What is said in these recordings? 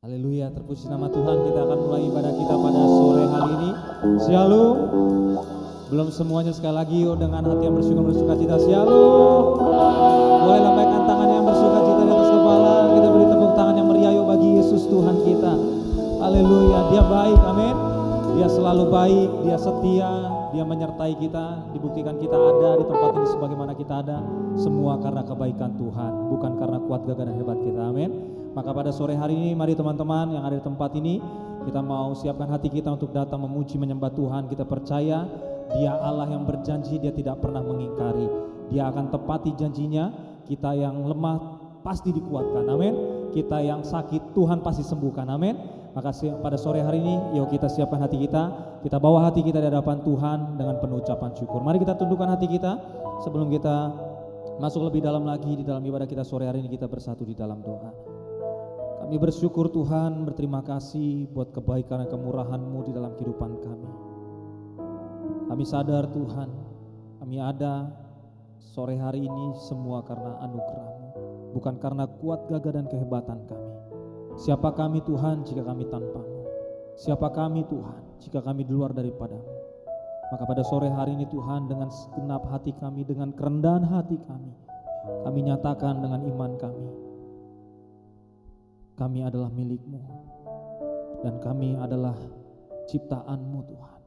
Haleluya, terpuji nama Tuhan. Kita akan mulai ibadah kita pada sore hari ini. Shalom. Belum semuanya, sekali lagi dengan hati yang bersuka cita. Shalom. Boleh lambaikan tangan yang bersuka cita di atas kepala. Kita beri tepuk tangan yang meriah yuk bagi Yesus Tuhan kita. Haleluya, Dia baik, amin. Dia selalu baik, Dia setia, Dia menyertai kita. Dibuktikan kita ada di tempat ini sebagaimana kita ada, semua karena kebaikan Tuhan, bukan karena kuat gagah dan hebat kita, amin. Maka pada sore hari ini mari teman-teman yang ada di tempat ini, kita mau siapkan hati kita untuk datang memuji menyembah Tuhan. Kita percaya Dia Allah yang berjanji, Dia tidak pernah mengingkari. Dia akan tepati janjinya. Kita yang lemah pasti dikuatkan, amin. Kita yang sakit Tuhan pasti sembuhkan, amin. Maka pada sore hari ini yuk kita siapkan hati kita. Kita bawa hati kita di hadapan Tuhan dengan penuh ucapan syukur. Mari kita tundukkan hati kita sebelum kita masuk lebih dalam lagi di dalam ibadah kita sore hari ini. Kita bersatu di dalam doa. Kami bersyukur Tuhan, berterima kasih buat kebaikan dan kemurahan-Mu di dalam kehidupan kami. Kami sadar Tuhan, kami ada sore hari ini semua karena anugerah-Mu, bukan karena kuat gagah dan kehebatan kami. Siapa kami Tuhan jika kami tanpa-Mu? Siapa kami Tuhan jika kami di luar daripada-Mu? Maka pada sore hari ini Tuhan, dengan segenap hati kami, dengan kerendahan hati kami nyatakan dengan iman kami adalah milik-Mu, dan kami adalah ciptaan-Mu Tuhan.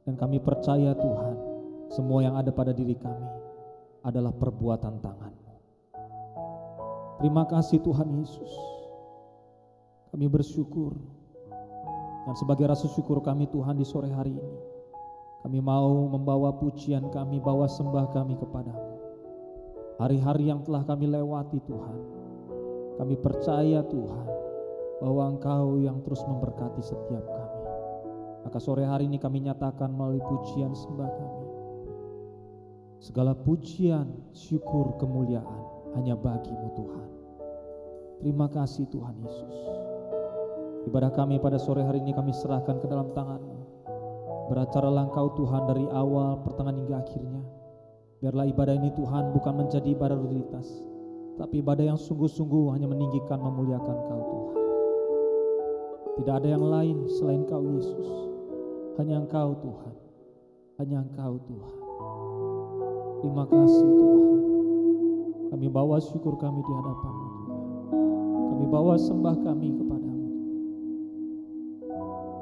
Dan kami percaya Tuhan, semua yang ada pada diri kami adalah perbuatan tangan-Mu. Terima kasih Tuhan Yesus. Kami bersyukur, dan sebagai rasa syukur kami Tuhan di sore hari ini, kami mau membawa pujian kami, bawa sembah kami kepadamu. Hari-hari yang telah kami lewati Tuhan, kami percaya Tuhan bahwa Engkau yang terus memberkati setiap kami. Maka sore hari ini kami nyatakan melalui pujian sembah kami, segala pujian, syukur, kemuliaan hanya bagi-Mu Tuhan. Terima kasih Tuhan Yesus. Ibadah kami pada sore hari ini kami serahkan ke dalam tangan-Mu. Beracaralah Engkau Tuhan dari awal, pertengahan hingga akhirnya. Biarlah ibadah ini Tuhan bukan menjadi ibadah rutinitas, tapi ibadah yang sungguh-sungguh hanya meninggikan, memuliakan Kau Tuhan. Tidak ada yang lain selain Kau Yesus. Hanya Engkau Tuhan. Hanya Engkau Tuhan. Terima kasih Tuhan. Kami bawa syukur kami di hadapan-Mu Tuhan. Kami bawa sembah kami kepada-Mu.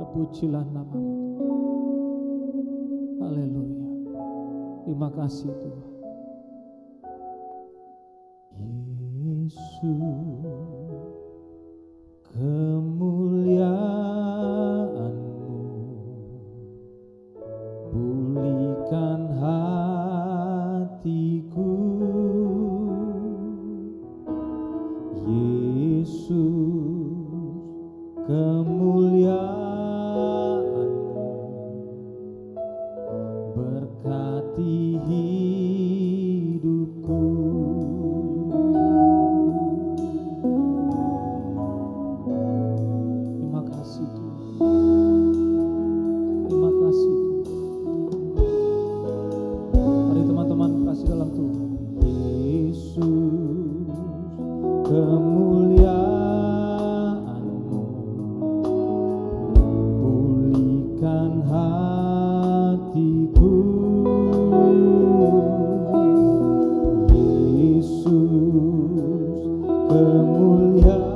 Terpujilah nama-Mu Tuhan. Haleluya. Terima kasih Tuhan. Yesus, kemuliaan-Mu pulihkan hatiku. Yesus, kemuliaan-Mu berkati hidupku. Kemuliaan-Mu pulihkan hatiku. Yesus, kemuliaan-Mu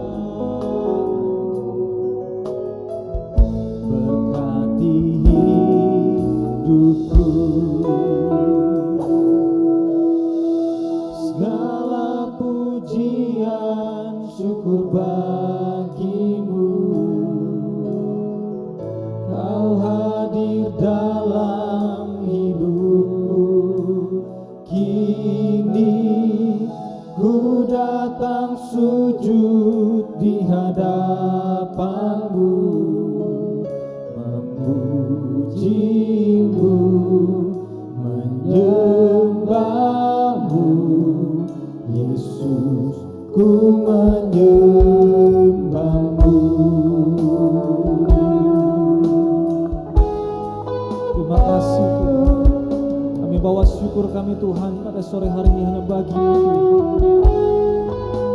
berkati hidupku. Segala pujian syukur bagi-Mu. Kau hadir dalam hidupku. Kini ku datang sujud di hadapan-Mu, memuji-Mu, menyembah-Mu. Yesus, ku menyembah-Mu. Terima kasih Tuhan. Kami bawa syukur kami Tuhan pada sore hari ini hanya bagi-Mu Tuhan.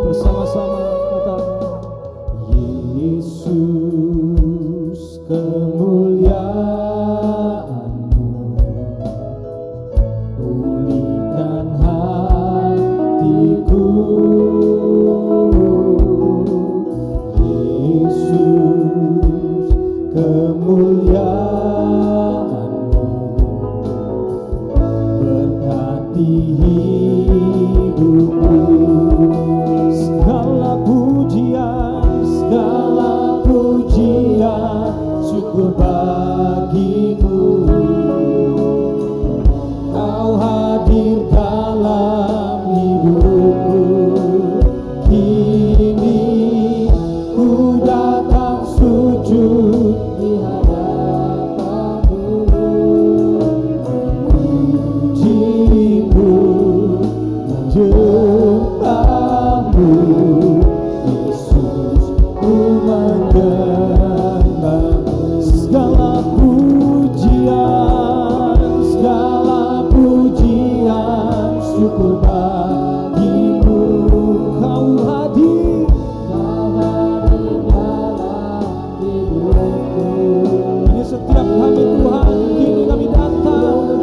Bersama-sama kata Yesus. Yesus ku menyembahmu. Segala pujian, syukur bagimu. Kau hadir dalam hidupku. Ini setiap kami Tuhan, kini kami datang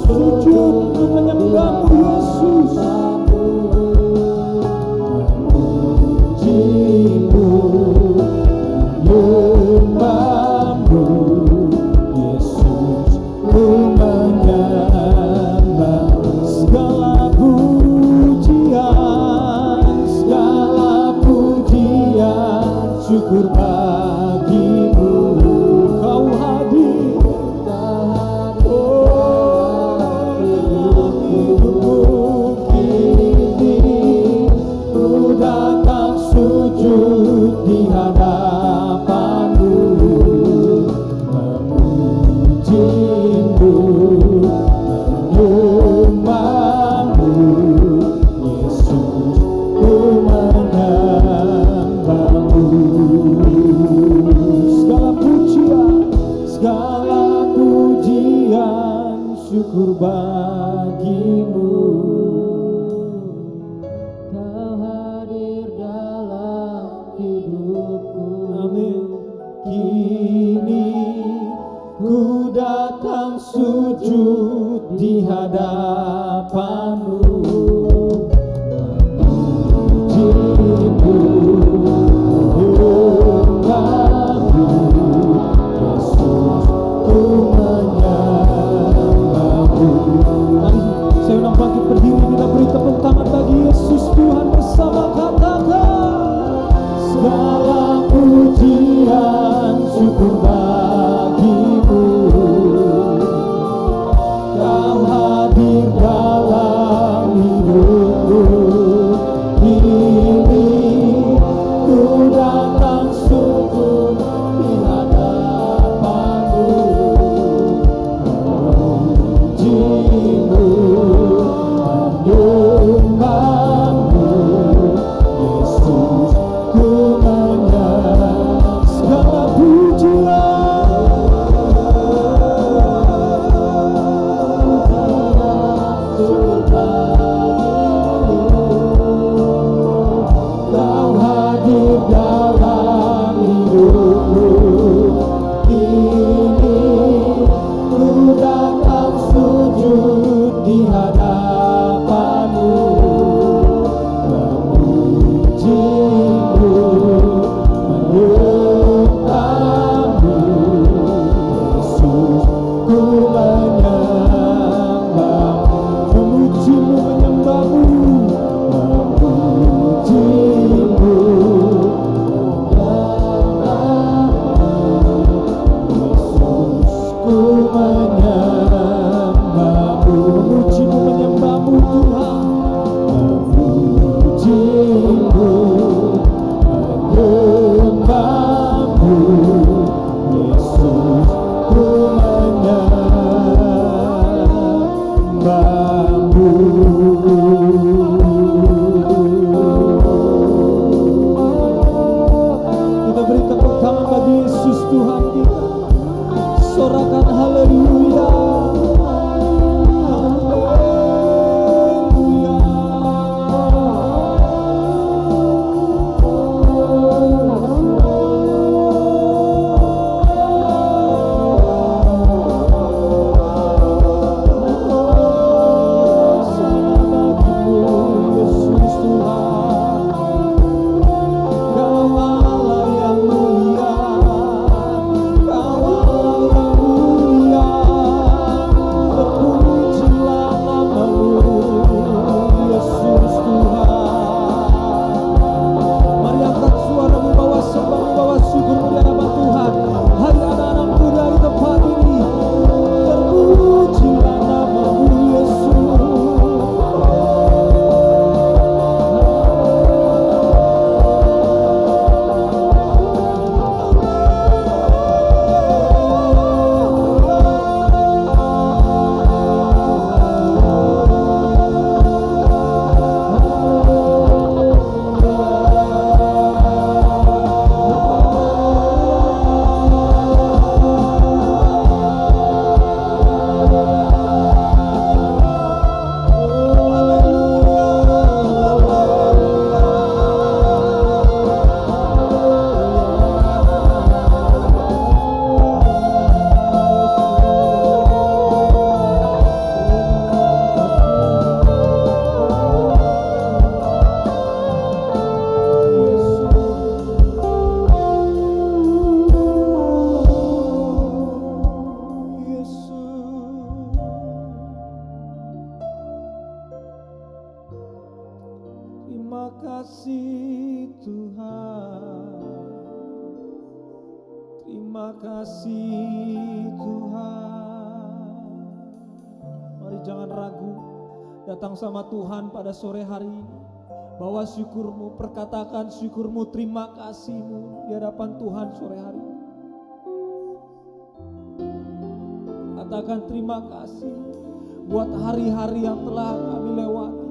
sujud untuk menyembahmu Yesus. Memujimu, menyembahmu Yesus, ku menyembahmu. Segala pujian, syukur bagimu. Kau hadir hidupku kini, ku datang sujud di hadapanmu. Memujimu, menyembahmu Yesus, ku menyembahmu. Segala pujian, syukur bagimu. Kau hadir dalam hidupku. Amin. Kini ku datang sujud di hadapanmu. Memujimu, menyembahmu Yesus, ku menyembahmu. Mari saya undang bangkit berdiri, kita beri tepuk tangan bagi Yesus Tuhan bersama, katakan segala pujian, syukur bagimu. Kau hadir dalam hidupku. Kini ku datang sujud di hadapanmu. Memujimu, menyembahmu Yesus, ku menyembahmu. Segala pujian, syukur bagimu. Terima kasih Tuhan, terima kasih Tuhan. Mari jangan ragu datang sama Tuhan pada sore hari ini. Bawa syukurmu, perkatakan syukurmu, terima kasihmu di hadapan Tuhan sore hari ini. Katakan terima kasih buat hari-hari yang telah kami lewati.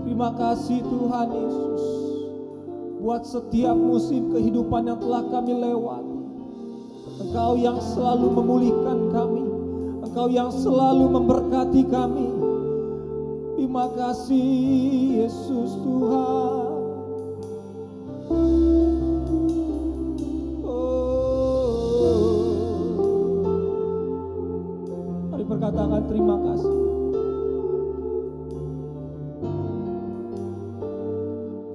Terima kasih Tuhan Yesus buat setiap musim kehidupan yang telah kami lewati. Engkau yang selalu memulihkan kami, Engkau yang selalu memberkati kami. Terima kasih Yesus Tuhan. Mari perkatakan terima kasih.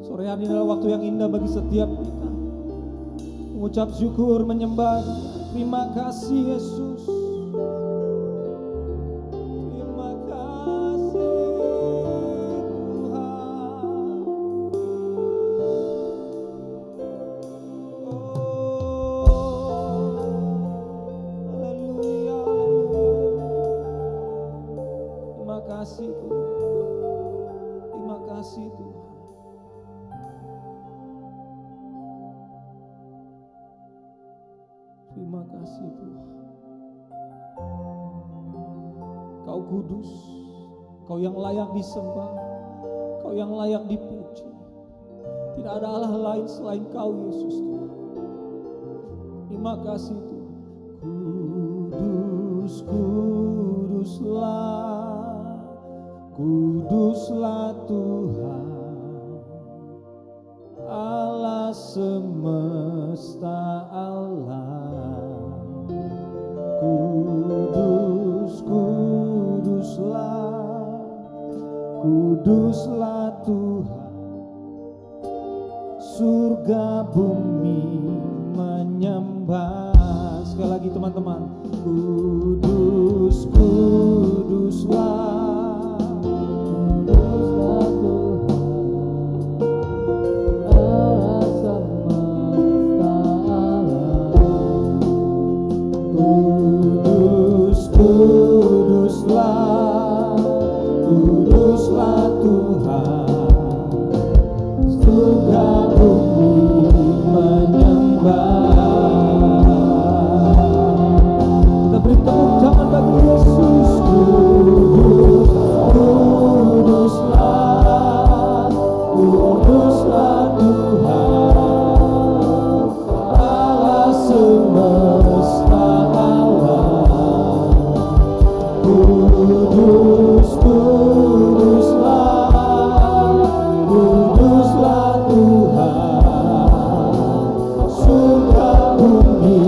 Sore hari adalah waktu yang indah bagi setiap kita. Mengucap syukur, menyembah. Terima kasih Yesus. Terima kasih Tuhan. Haleluya, terima kasih Tuhan. Terima kasih Tuhan. Terima kasih Tuhan. Kau kudus, Kau yang layak disembah, Kau yang layak dipuji. Tidak ada Allah lain selain Kau Yesus Tuhan. Terima kasih Tuhan. Kudus, kuduslah, kuduslah Tuhan, Allah semesta Allah. Kudus, kuduslah, kuduslah Tuhan, surga bumi menyembah. Sekali lagi teman-teman. Kudus, kuduslah, kuduslah Tuhan, Allah semesta Allah. Kudus, kuduslah, kuduslah Tuhan, surga bumi menyembah. Kita beri tepuk tangan bagi Yesus. Kudus, kuduslah, kuduslah Tuhan, Allah semesta Allah. Kudus, kuduslah, kuduslah Tuhan, surga bumi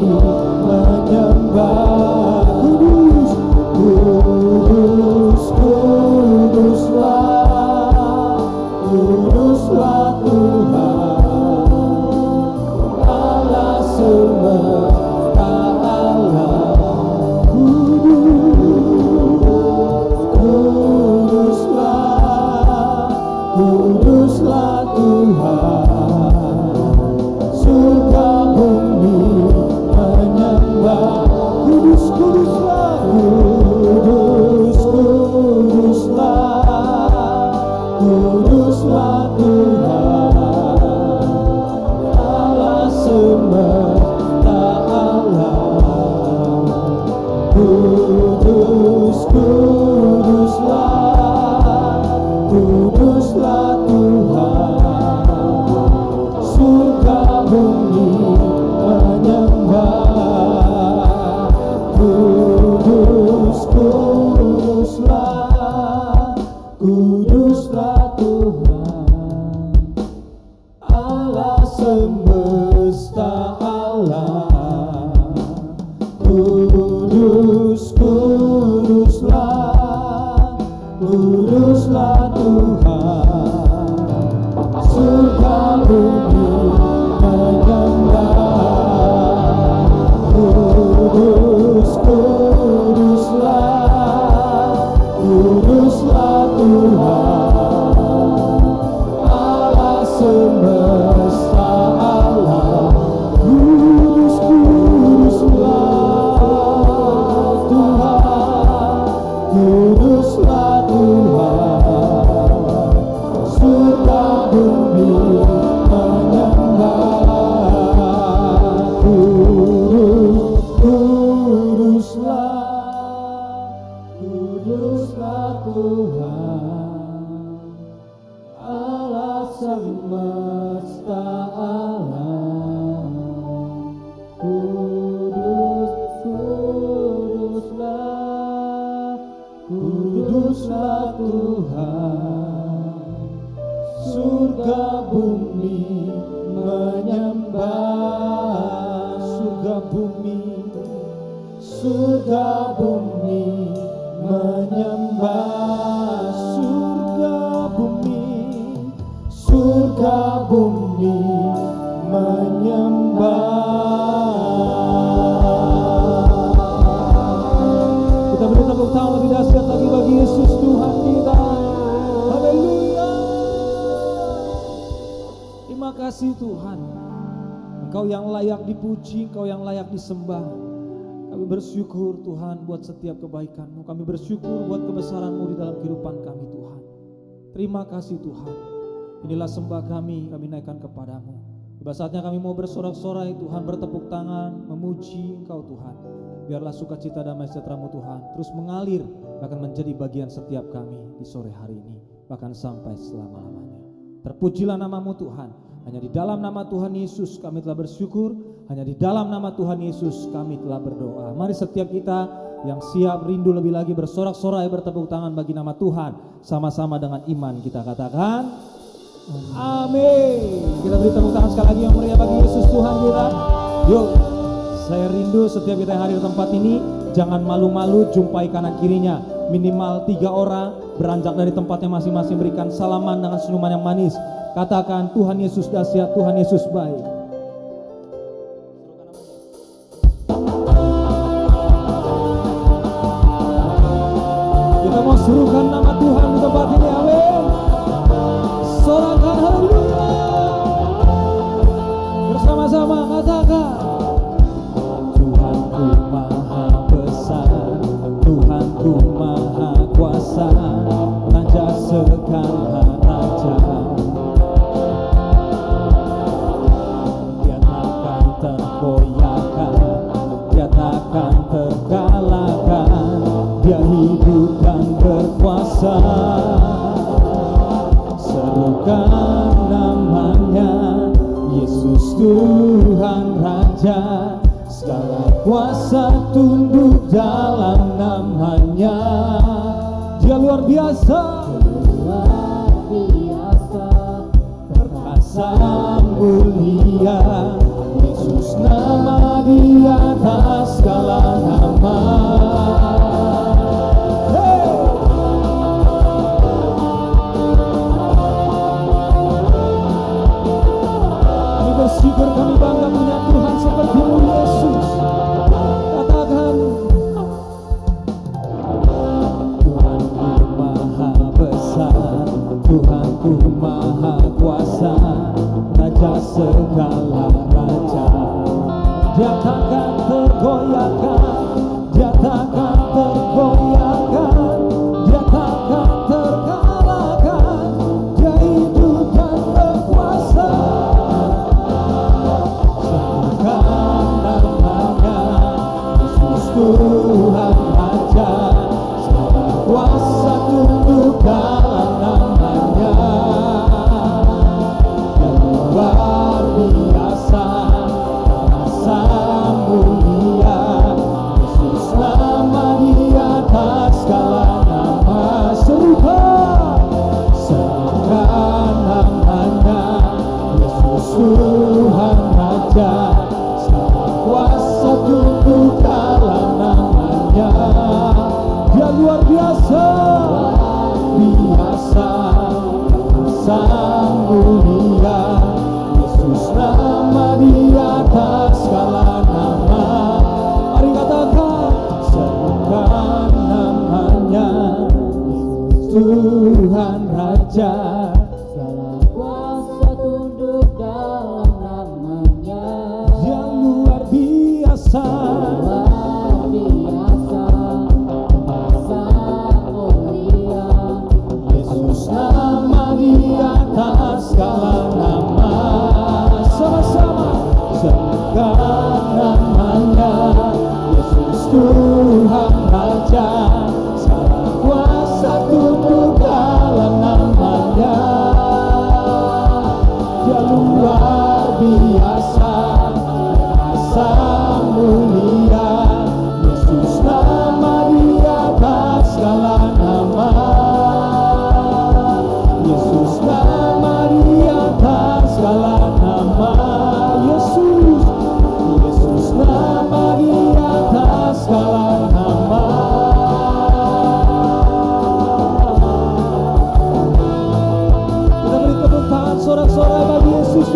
menyembah. Kudus, kudus, kuduslah, kuduslah Tuhan, Allah semesta Allah. Kuduslah Tuhan, surga bumi menyembah. Kudus, kuduslah, kudus, kuduslah, kuduslah Tuhan, Allah semesta Allah. Kudus, kuduslah, kuduslah Tuhan, surga bumi menyembah. Kudus, kuduslah, kuduslah Tuhan, Allah semesta Allah. Kudus, kuduslah, kuduslah Tuhan, surga bumi menyembah. Kudus, kuduslah, kuduslah Tuhan, bumi menyembah, kuduslah Tuhan, Allah semesta alam. Kuduslah Tuhan, surga bumi menyembah, surga bumi menyembah, surga bumi menyembah. Kita beri tepuk tangan lebih dahsyat lagi bagi Yesus Tuhan kita. Haleluya. Terima kasih Tuhan. Engkau yang layak dipuji, Engkau yang layak disembah. Kami bersyukur Tuhan buat setiap kebaikan-Mu. Kami bersyukur buat kebesaran-Mu di dalam kehidupan kami Tuhan. Terima kasih Tuhan. Inilah sembah kami naikkan kepadamu. Tiba saatnya kami mau bersorak-sorai Tuhan, bertepuk tangan, memuji Engkau Tuhan. Biarlah sukacita damai sejahtera-Mu Tuhan terus mengalir, bahkan menjadi bagian setiap kami di sore hari ini, bahkan sampai selama-lamanya. Terpujilah nama-Mu Tuhan. Hanya di dalam nama Tuhan Yesus kami telah bersyukur, hanya di dalam nama Tuhan Yesus kami telah berdoa. Mari setiap kita yang siap rindu lebih lagi bersorak-sorai, bertepuk tangan bagi nama Tuhan, sama-sama dengan iman kita katakan amin. Kita beri tepuk tangan sekali lagi yang meriah bagi Yesus Tuhan kita. Yuk, saya rindu setiap kita yang hadir di tempat ini jangan malu-malu, jumpai kanan kirinya minimal 3 orang, beranjak dari tempatnya masing-masing, berikan salaman dengan senyuman yang manis. Katakan Tuhan Yesus dahsyat, Tuhan Yesus baik. Kita mau suruhkan nama Tuhan di tempat ini, amin. Sorakan haleluya. Bersama-sama katakan Tuhanku maha besar, Tuhanku maha kuasa, Raja segala raja. Dia takkan tergoyahkan, dia takkan terkalahkan, dia hidup dan berkuasa. Serukan namanya, Yesus Tuhan Raja, segala kuasa tunduk dalam namanya. Dia luar biasa, perkasa mulia, Yesus nama di atas segala nama. Bersyukur kami bangga punya Tuhan seperti-Mu Yesus. Katakan Tuhanku maha besar, Tuhanku maha kuasa, Raja segala raja. Dia takkan tergoyahkan, dia takkan tergoyahkan, dia takkan terkalahkan, dia hidup dan berkuasa. Tuhan Raja, segala kuasa tunduk dalam namanya. Yang luar biasa, rasa mulia, Yesus nama di atas segala nama. Serukan namanya, Yesus Tuhan Raja, segala kuasa tunduk dalam namanya. Dia luar biasa, sang mulia, Yesus nama di atas segala nama. Mari katakan serukan namanya, Tuhan Raja, segala kuasa tunduk dalam namanya. Yang luar biasa, nama di atas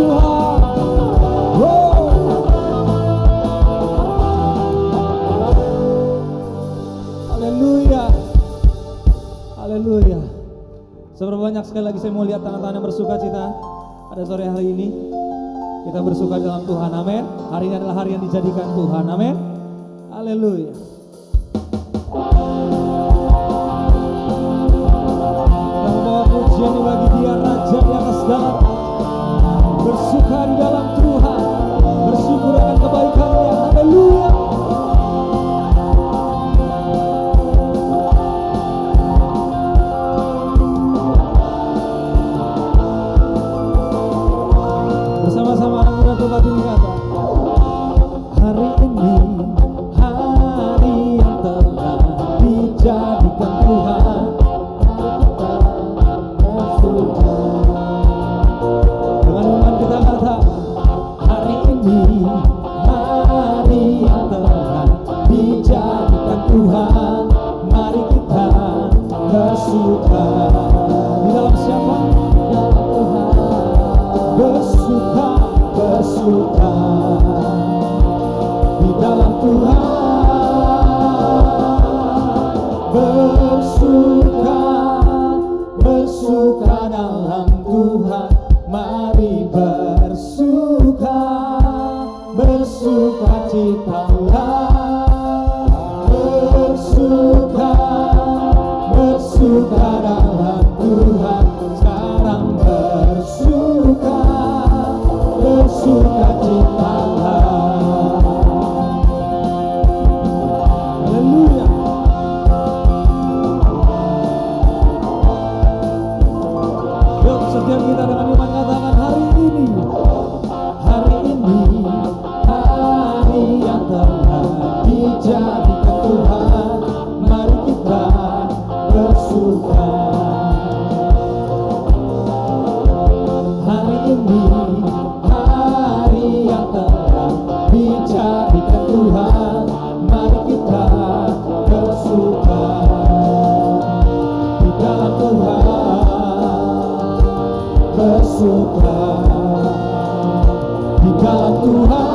Tuhan. Wow. Haleluya. Haleluya. Seberapa banyak sekali lagi saya mau lihat tangan-tangan yang bersuka cita pada sore hari ini. Kita bersuka dalam Tuhan, amin. Hari ini adalah hari yang dijadikan Tuhan, amin. Haleluya. Kita membawa pujian bagi Dia, Raja di atas segala. Bersuka di dalam Tuhan, bersyukur akan kebaikan-Nya, haleluya. Bersama-sama anak muda tempat ini kata, hari ini hari yang telah dijadikan Tuhan, dengan iman kita kata, hari ini hari yang telah dijadikan Tuhan, mari kita bersuka. Di dalam siapa? Dalam Tuhan. Bersuka, bersuka di dalam Tuhan. Bersuka, bersuka dalam Tuhan. Mari bersuka, bersuka citalah. Bersuka, bersuka dalam Tuhan. Sekarang bersuka, bersuka citalah. Haleluya. Yuk setiap kita dengan iman katakan, hari ini hari yang telah dijadikan Tuhan, mari kita bersuka. Hari ini hari yang telah dijadikan Tuhan, mari kita bersuka di dalam Tuhan. Bersuka di dalam Tuhan.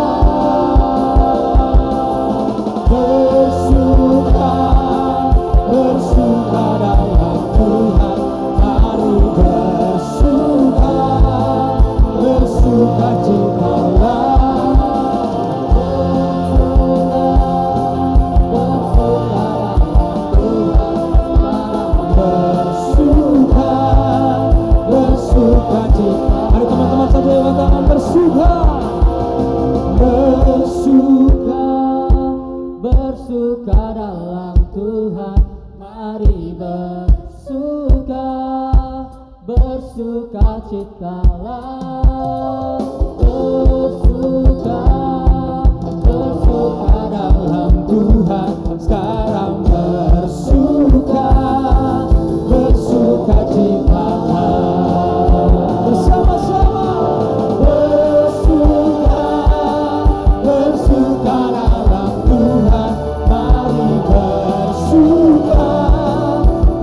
Bersuka, bersuka dalam Tuhan. Mari bersuka, bersuka citalah. Bersuka, bersuka cita. Mari teman-teman saja yang katakan bersuka. Bersuka, bersuka dalam Tuhan. Mari bersuka, bersuka citalah. Bersuka, bersuka dalam Tuhan. Sekarang bersuka, bersuka citalah. Bersama-sama bersuka, bersuka dalam Tuhan. Mari bersuka,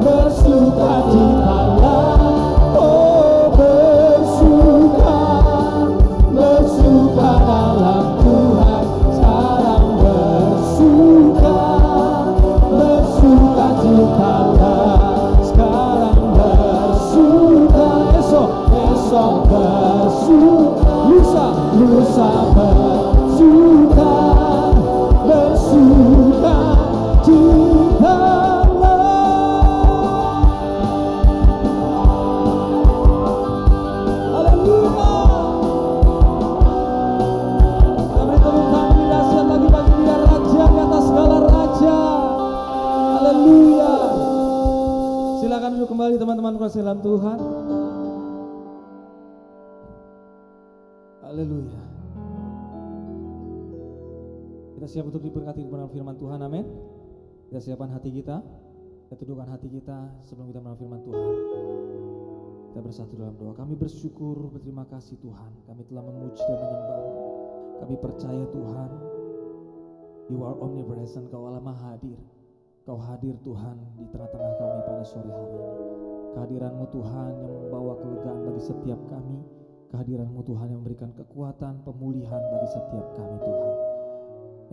bersuka citalah. Oh bersuka, bersuka dalam Tuhan. Sekarang bersuka, bersuka citalah. Sekarang bersuka, esok bersuka, lusa bersuka, bersuka citalah. Haleluya. Kami temukan lebih dahsyat lagi bagi Dia, Raja di atas segala raja. Haleluya. Silakan duduk kembali teman-teman kasih dalam Tuhan. Haleluya. Kita siap untuk diberkati kebenaran firman Tuhan, amin. Kita siapkan hati kita, kita tundukkan hati kita sebelum kita mendengar firman Tuhan. Kita bersatu dalam doa. Kami bersyukur, berterima kasih Tuhan. Kami telah memuji dan menyembah. Kami percaya Tuhan, You are omnipresent, Kau Allah Maha Hadir. Kau hadir Tuhan di tengah-tengah kami pada sore hari ini. Kehadiran-Mu Tuhan yang membawa kelegaan bagi setiap kami. kehadiran-Mu Tuhan yang memberikan kekuatan pemulihan bagi setiap kami Tuhan.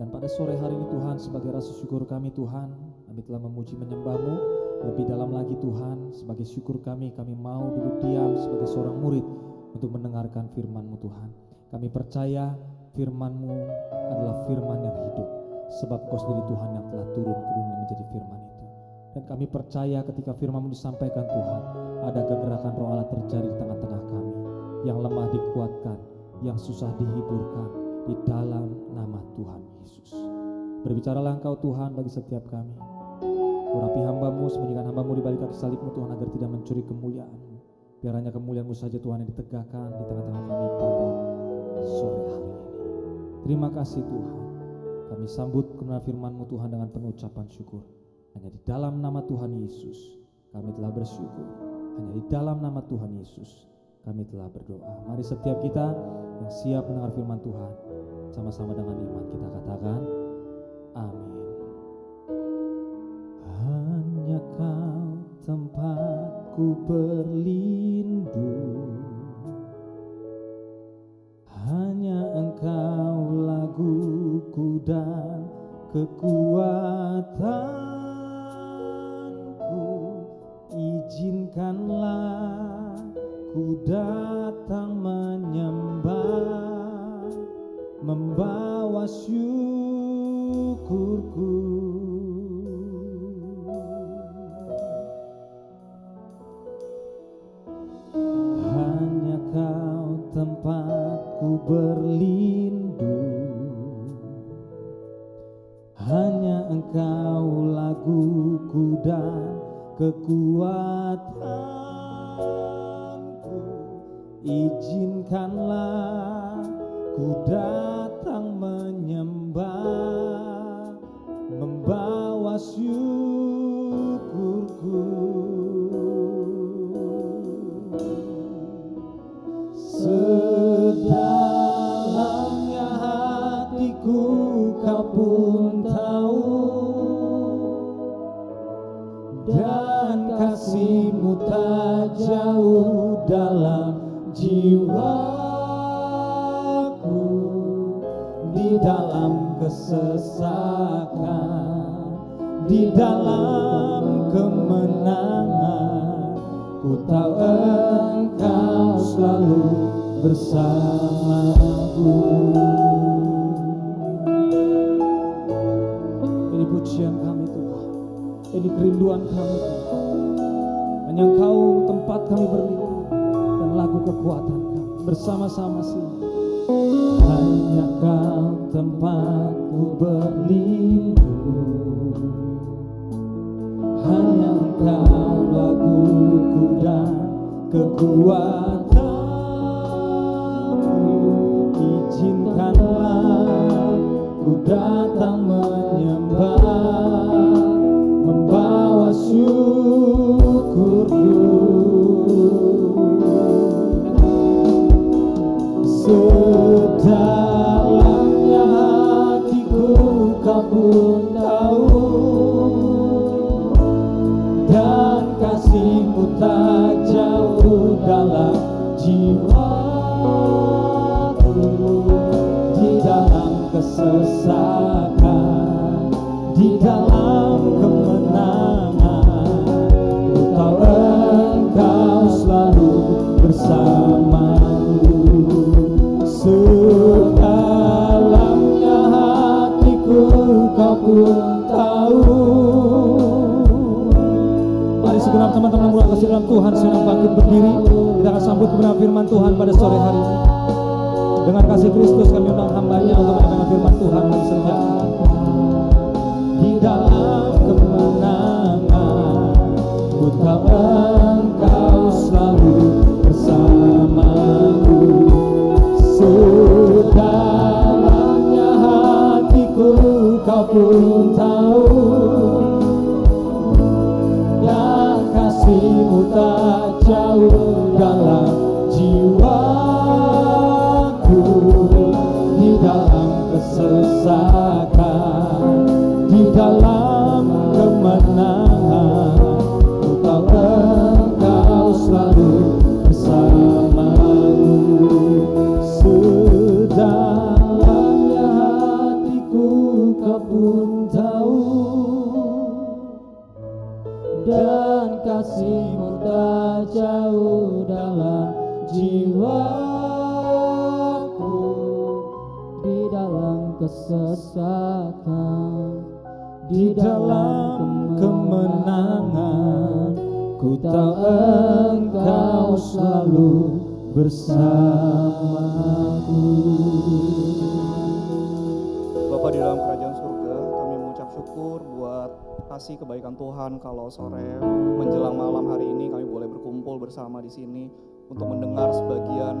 Dan pada sore hari ini Tuhan, sebagai rasa syukur kami Tuhan, kami telah memuji menyembah-Mu. Lebih dalam lagi Tuhan, sebagai syukur kami mau duduk diam sebagai seorang murid untuk mendengarkan firman-Mu Tuhan. Kami percaya firman-Mu adalah firman yang hidup, sebab Kau sendiri Tuhan yang telah turun ke dunia menjadi firman itu. Dan kami percaya ketika firman-Mu disampaikan Tuhan, ada kegerakan Roh Allah terjadi di tengah-tengah kami. Yang lemah dikuatkan, yang susah dihiburkan di dalam nama Tuhan Yesus. Berbicaralah Engkau Tuhan bagi setiap kami. Urapi hamba-Mu, sembunyikan hamba-Mu di balik kaki salib-Mu Tuhan, agar tidak mencuri kemuliaan-Mu. Biar hanya kemuliaan-Mu saja Tuhan yang ditegakkan di tengah-tengah kami pada sore hari ini. Terima kasih Tuhan. Kami sambut kebenaran firman-Mu Tuhan dengan penuh ucapan syukur. Hanya di dalam nama Tuhan Yesus kami telah bersyukur. Hanya di dalam nama Tuhan Yesus kami telah berdoa. Mari setiap kita yang siap mendengar firman Tuhan, sama-sama dengan iman kita katakan amin. Hanya Kau tempatku berlindung, hanya Engkau laguku dan kekuatanku. Izinkanlah ku datang menyembah, membawa syukurku. Hanya Kau tempatku berlindung, hanya Engkau laguku dan kekuatanku. Izinkanlah ku datang menyembah, membawa syukurku. Sedalamnya hatiku Kau pun tahu, dan kasih-Mu tak jauh dalam jiwaku. Di dalam kesesakan, di dalam kemenangan, ku tahu Engkau selalu bersamaku. Ini pujian kami Tuhan, ini kerinduan kami Tuhan. Hanya Engkau tempat kami berlindung dan lagu kekuatan kami. Bersama-sama sih. Hanya Kau tempatku berlindung, hanya Engkau laguku dan kekuatanku. Izinkanlah ku datang menyembah, membawa syukurku. Sedalamnya hatiku Kau pun tahu, dan kasih-Mu tak jauh dalam jiwaku. Di dalam kesesakan, di dalam kemenangan, ku tahu Engkau selalu bersamaku. Sedalamnya hatiku Kau pun tahu. Mari segenap teman-teman murah kasih dalam Tuhan sedang bangkit berdiri. Kita akan sambut kebenaran firman Tuhan pada sore hari ini. Dengan kasih Kristus kami undang hamba-Nya untuk menyampaikan firman Tuhan bagi setiap kita. Di dalam kemenangan, ku tahu Engkau selalu bersamaku. Sedalamnya hatiku Kau pun tahu, dan kasih-Mu tak jauh dalam jiwaku. Di dalam kesesakan, di dalam kemenangan, ku tahu Engkau selalu jiwaku di dalam kesesakan, di dalam kemenangan, ku tahu Engkau selalu bersamaku. Bapa di dalam kerajaan surga, kami mengucap syukur buat kasih kebaikan Tuhan kalau sore menjelang malam hari ini kami boleh berkumpul bersama di sini untuk mendengar sebagian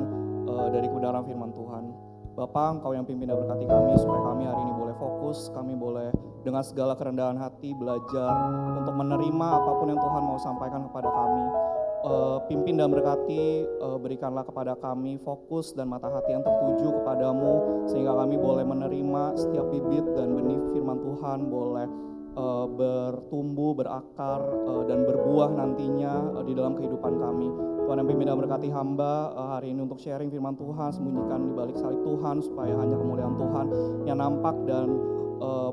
dari kebenaran firman Tuhan. Bapa, Engkau yang pimpin dan berkati kami supaya kami hari ini boleh fokus, kami boleh dengan segala kerendahan hati belajar untuk menerima apapun yang Tuhan mau sampaikan kepada kami. Pimpin dan berkati, berikanlah kepada kami fokus dan mata hati yang tertuju kepadamu sehingga kami boleh menerima setiap bibit dan benih firman Tuhan boleh bertumbuh, berakar dan berbuah nantinya di dalam kehidupan kami. Tuhan yang pimpin dan berkati hamba hari ini untuk sharing firman Tuhan, sembunyikan di balik salib Tuhan supaya hanya kemuliaan Tuhan yang nampak dan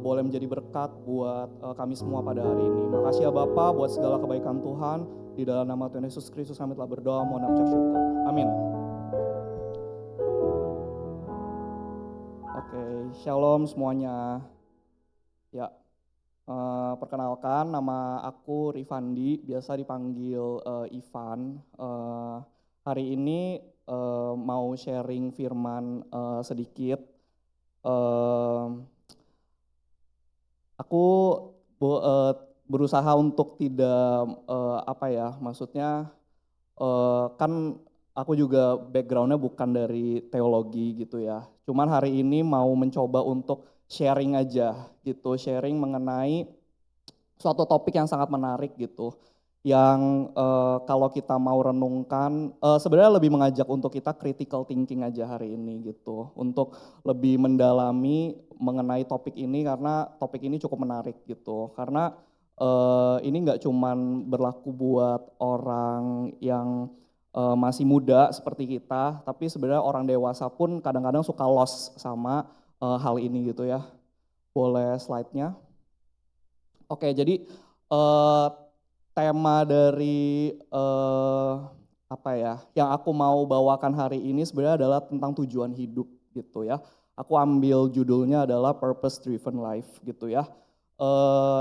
boleh menjadi berkat buat kami semua pada hari ini. Makasih ya Bapa buat segala kebaikan Tuhan. Di dalam nama Tuhan Yesus Kristus kami telah berdoa, mohon ucap syukur. Amin. Oke, shalom semuanya. Ya, perkenalkan nama aku Rifandi, biasa dipanggil Ivan. Hari ini mau sharing firman sedikit. Aku berusaha untuk tidak maksudnya kan aku juga backgroundnya bukan dari teologi gitu ya. Cuman hari ini mau mencoba untuk sharing aja gitu, sharing mengenai suatu topik yang sangat menarik gitu. Yang kalau kita mau renungkan, sebenarnya lebih mengajak untuk kita critical thinking aja hari ini gitu. Untuk lebih mendalami mengenai topik ini karena topik ini cukup menarik gitu. Karena ini nggak cuman berlaku buat orang yang masih muda seperti kita, tapi sebenarnya orang dewasa pun kadang-kadang suka lost sama hal ini gitu ya. Boleh slide-nya? Oke, jadi tema dari yang aku mau bawakan hari ini sebenarnya adalah tentang tujuan hidup gitu ya. Aku ambil judulnya adalah Purpose Driven Life gitu ya.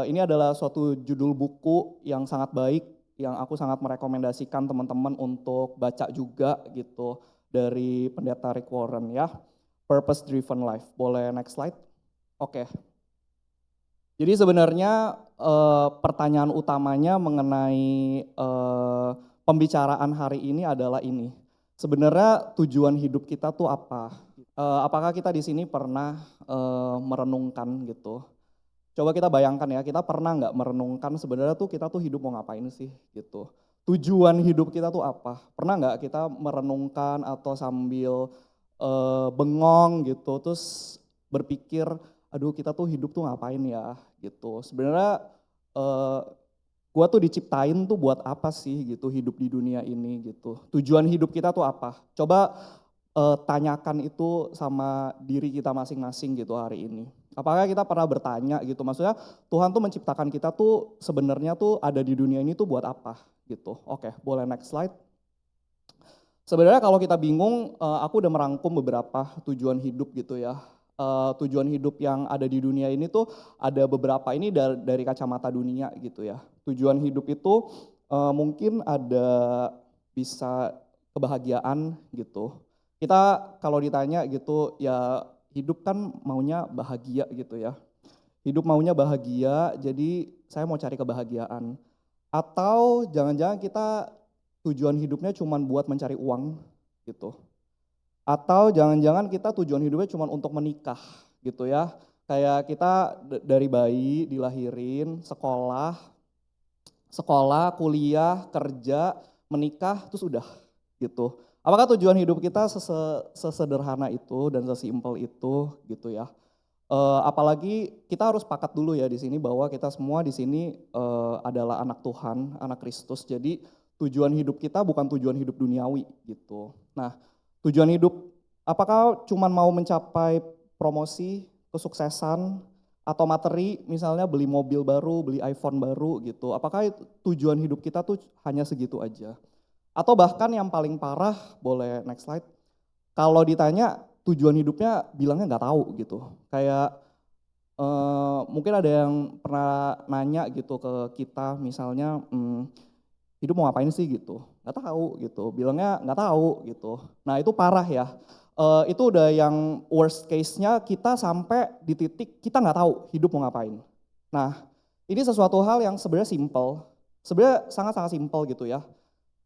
Ini adalah suatu judul buku yang sangat baik, yang aku sangat merekomendasikan teman-teman untuk baca juga gitu dari pendeta Rick Warren ya. Purpose Driven Life. Boleh next slide? Oke. Jadi sebenarnya pertanyaan utamanya mengenai pembicaraan hari ini adalah ini. Sebenarnya tujuan hidup kita tuh apa? Apakah kita di sini pernah merenungkan gitu? Coba kita bayangkan ya, kita pernah nggak merenungkan sebenarnya tuh kita tuh hidup mau ngapain sih gitu. Tujuan hidup kita tuh apa? Pernah nggak kita merenungkan atau sambil bengong gitu, terus berpikir, aduh kita tuh hidup tuh ngapain ya gitu. Sebenarnya gua tuh diciptain tuh buat apa sih gitu hidup di dunia ini gitu. Tujuan hidup kita tuh apa? Coba tanyakan itu sama diri kita masing-masing gitu hari ini. Apakah kita pernah bertanya gitu, maksudnya Tuhan tuh menciptakan kita tuh sebenarnya tuh ada di dunia ini tuh buat apa gitu. Oke, boleh next slide. Sebenarnya kalau kita bingung, aku udah merangkum beberapa tujuan hidup gitu ya. Tujuan hidup yang ada di dunia ini tuh ada beberapa, ini dari kacamata dunia gitu ya. Tujuan hidup itu mungkin ada bisa kebahagiaan gitu. Kita kalau ditanya gitu ya hidup kan maunya bahagia gitu ya. Hidup maunya bahagia, jadi saya mau cari kebahagiaan. Atau jangan-jangan kita tujuan hidupnya cuma buat mencari uang gitu. Atau jangan-jangan kita tujuan hidupnya cuma untuk menikah gitu ya. Kayak kita dari bayi dilahirin, sekolah, kuliah, kerja, menikah, terus udah gitu. Apakah tujuan hidup kita sesederhana itu dan sesimpel itu gitu ya? Apalagi kita harus sepakat dulu ya di sini bahwa kita semua di sini adalah anak Tuhan, anak Kristus. Jadi tujuan hidup kita bukan tujuan hidup duniawi gitu. Nah, tujuan hidup apakah cuma mau mencapai promosi, kesuksesan, atau materi, misalnya beli mobil baru, beli iPhone baru gitu. Apakah tujuan hidup kita tuh hanya segitu aja? Atau bahkan yang paling parah, boleh next slide. Kalau ditanya tujuan hidupnya bilangnya nggak tahu gitu. Kayak mungkin ada yang pernah nanya gitu ke kita misalnya hidup mau ngapain sih gitu. Nggak tahu gitu, bilangnya nggak tahu gitu. Nah itu parah ya. Itu udah yang worst case-nya kita sampai di titik kita nggak tahu hidup mau ngapain. Nah ini sesuatu hal yang sebenarnya simple, sebenarnya sangat-sangat simple gitu ya.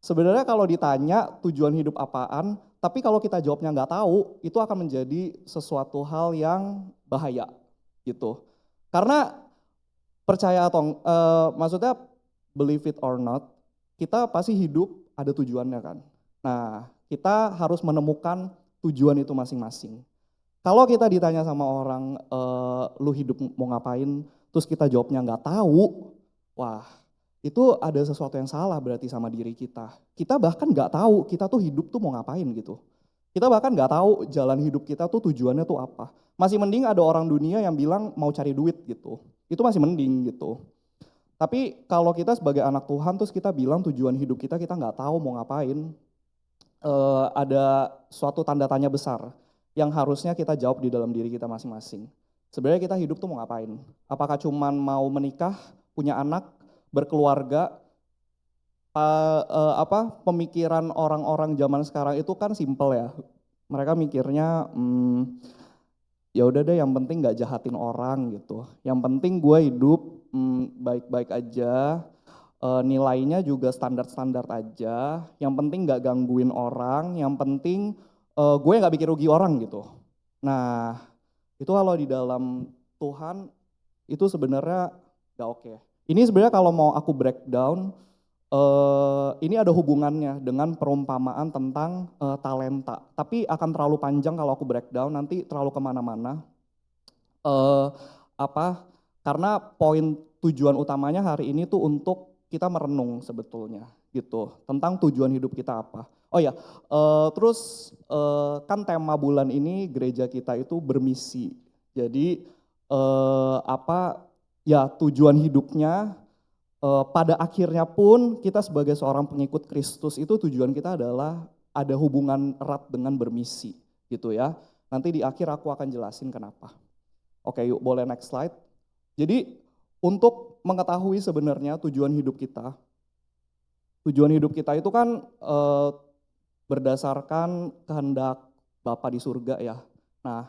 Sebenarnya kalau ditanya tujuan hidup apaan, tapi kalau kita jawabnya nggak tahu, itu akan menjadi sesuatu hal yang bahaya gitu. Karena percaya atau maksudnya believe it or not, kita pasti hidup ada tujuannya kan. Nah, kita harus menemukan tujuan itu masing-masing. Kalau kita ditanya sama orang, lu hidup mau ngapain, terus kita jawabnya nggak tahu, wah itu ada sesuatu yang salah berarti sama diri kita. Kita bahkan nggak tahu kita tuh hidup tuh mau ngapain gitu. Kita bahkan nggak tahu jalan hidup kita tuh tujuannya tuh apa. Masih mending ada orang dunia yang bilang mau cari duit gitu. Itu masih mending gitu. Tapi kalau kita sebagai anak Tuhan terus kita bilang tujuan hidup kita nggak tahu mau ngapain, ada suatu tanda tanya besar yang harusnya kita jawab di dalam diri kita masing-masing. Sebenarnya kita hidup tuh mau ngapain? Apakah cuman mau menikah, punya anak, berkeluarga? Pemikiran orang-orang zaman sekarang itu kan simple ya. Mereka mikirnya ya udah deh yang penting nggak jahatin orang gitu. Yang penting gue hidup baik-baik aja, nilainya juga standar-standar aja. Yang penting nggak gangguin orang, yang penting gue nggak bikin rugi orang gitu. Nah itu kalau di dalam Tuhan itu sebenarnya nggak oke. Ini sebenarnya kalau mau aku breakdown, ini ada hubungannya dengan perumpamaan tentang talenta. Tapi akan terlalu panjang kalau aku breakdown, nanti terlalu kemana-mana. Karena poin tujuan utamanya hari ini tuh untuk kita merenung sebetulnya gitu tentang tujuan hidup kita apa. Oh ya, terus kan tema bulan ini gereja kita itu bermisi. Jadi tujuan hidupnya pada akhirnya pun kita sebagai seorang pengikut Kristus itu tujuan kita adalah ada hubungan erat dengan bermisi gitu ya. Nanti di akhir aku akan jelasin kenapa. Oke yuk boleh next slide. Jadi untuk mengetahui sebenarnya tujuan hidup kita itu kan berdasarkan kehendak Bapa di surga ya. Nah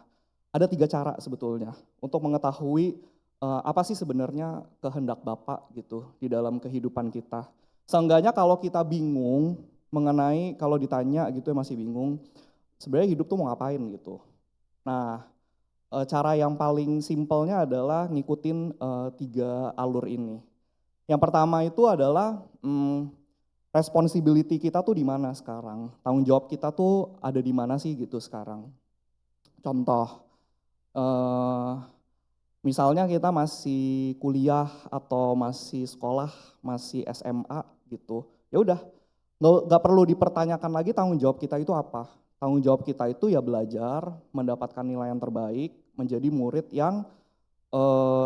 ada 3 cara sebetulnya untuk mengetahui apa sih sebenarnya kehendak Bapak gitu di dalam kehidupan kita. Seenggaknya kalau kita bingung mengenai, kalau ditanya gitu ya masih bingung, sebenarnya hidup tuh mau ngapain gitu. Nah cara yang paling simpelnya adalah ngikutin 3 alur ini. Yang pertama itu adalah responsibility kita tuh di mana sekarang, tanggung jawab kita tuh ada di mana sih gitu sekarang. Contoh, misalnya kita masih kuliah atau masih sekolah, masih SMA gitu, ya udah nggak perlu dipertanyakan lagi tanggung jawab kita itu apa. Tanggung jawab kita itu ya belajar, mendapatkan nilai yang terbaik, menjadi murid yang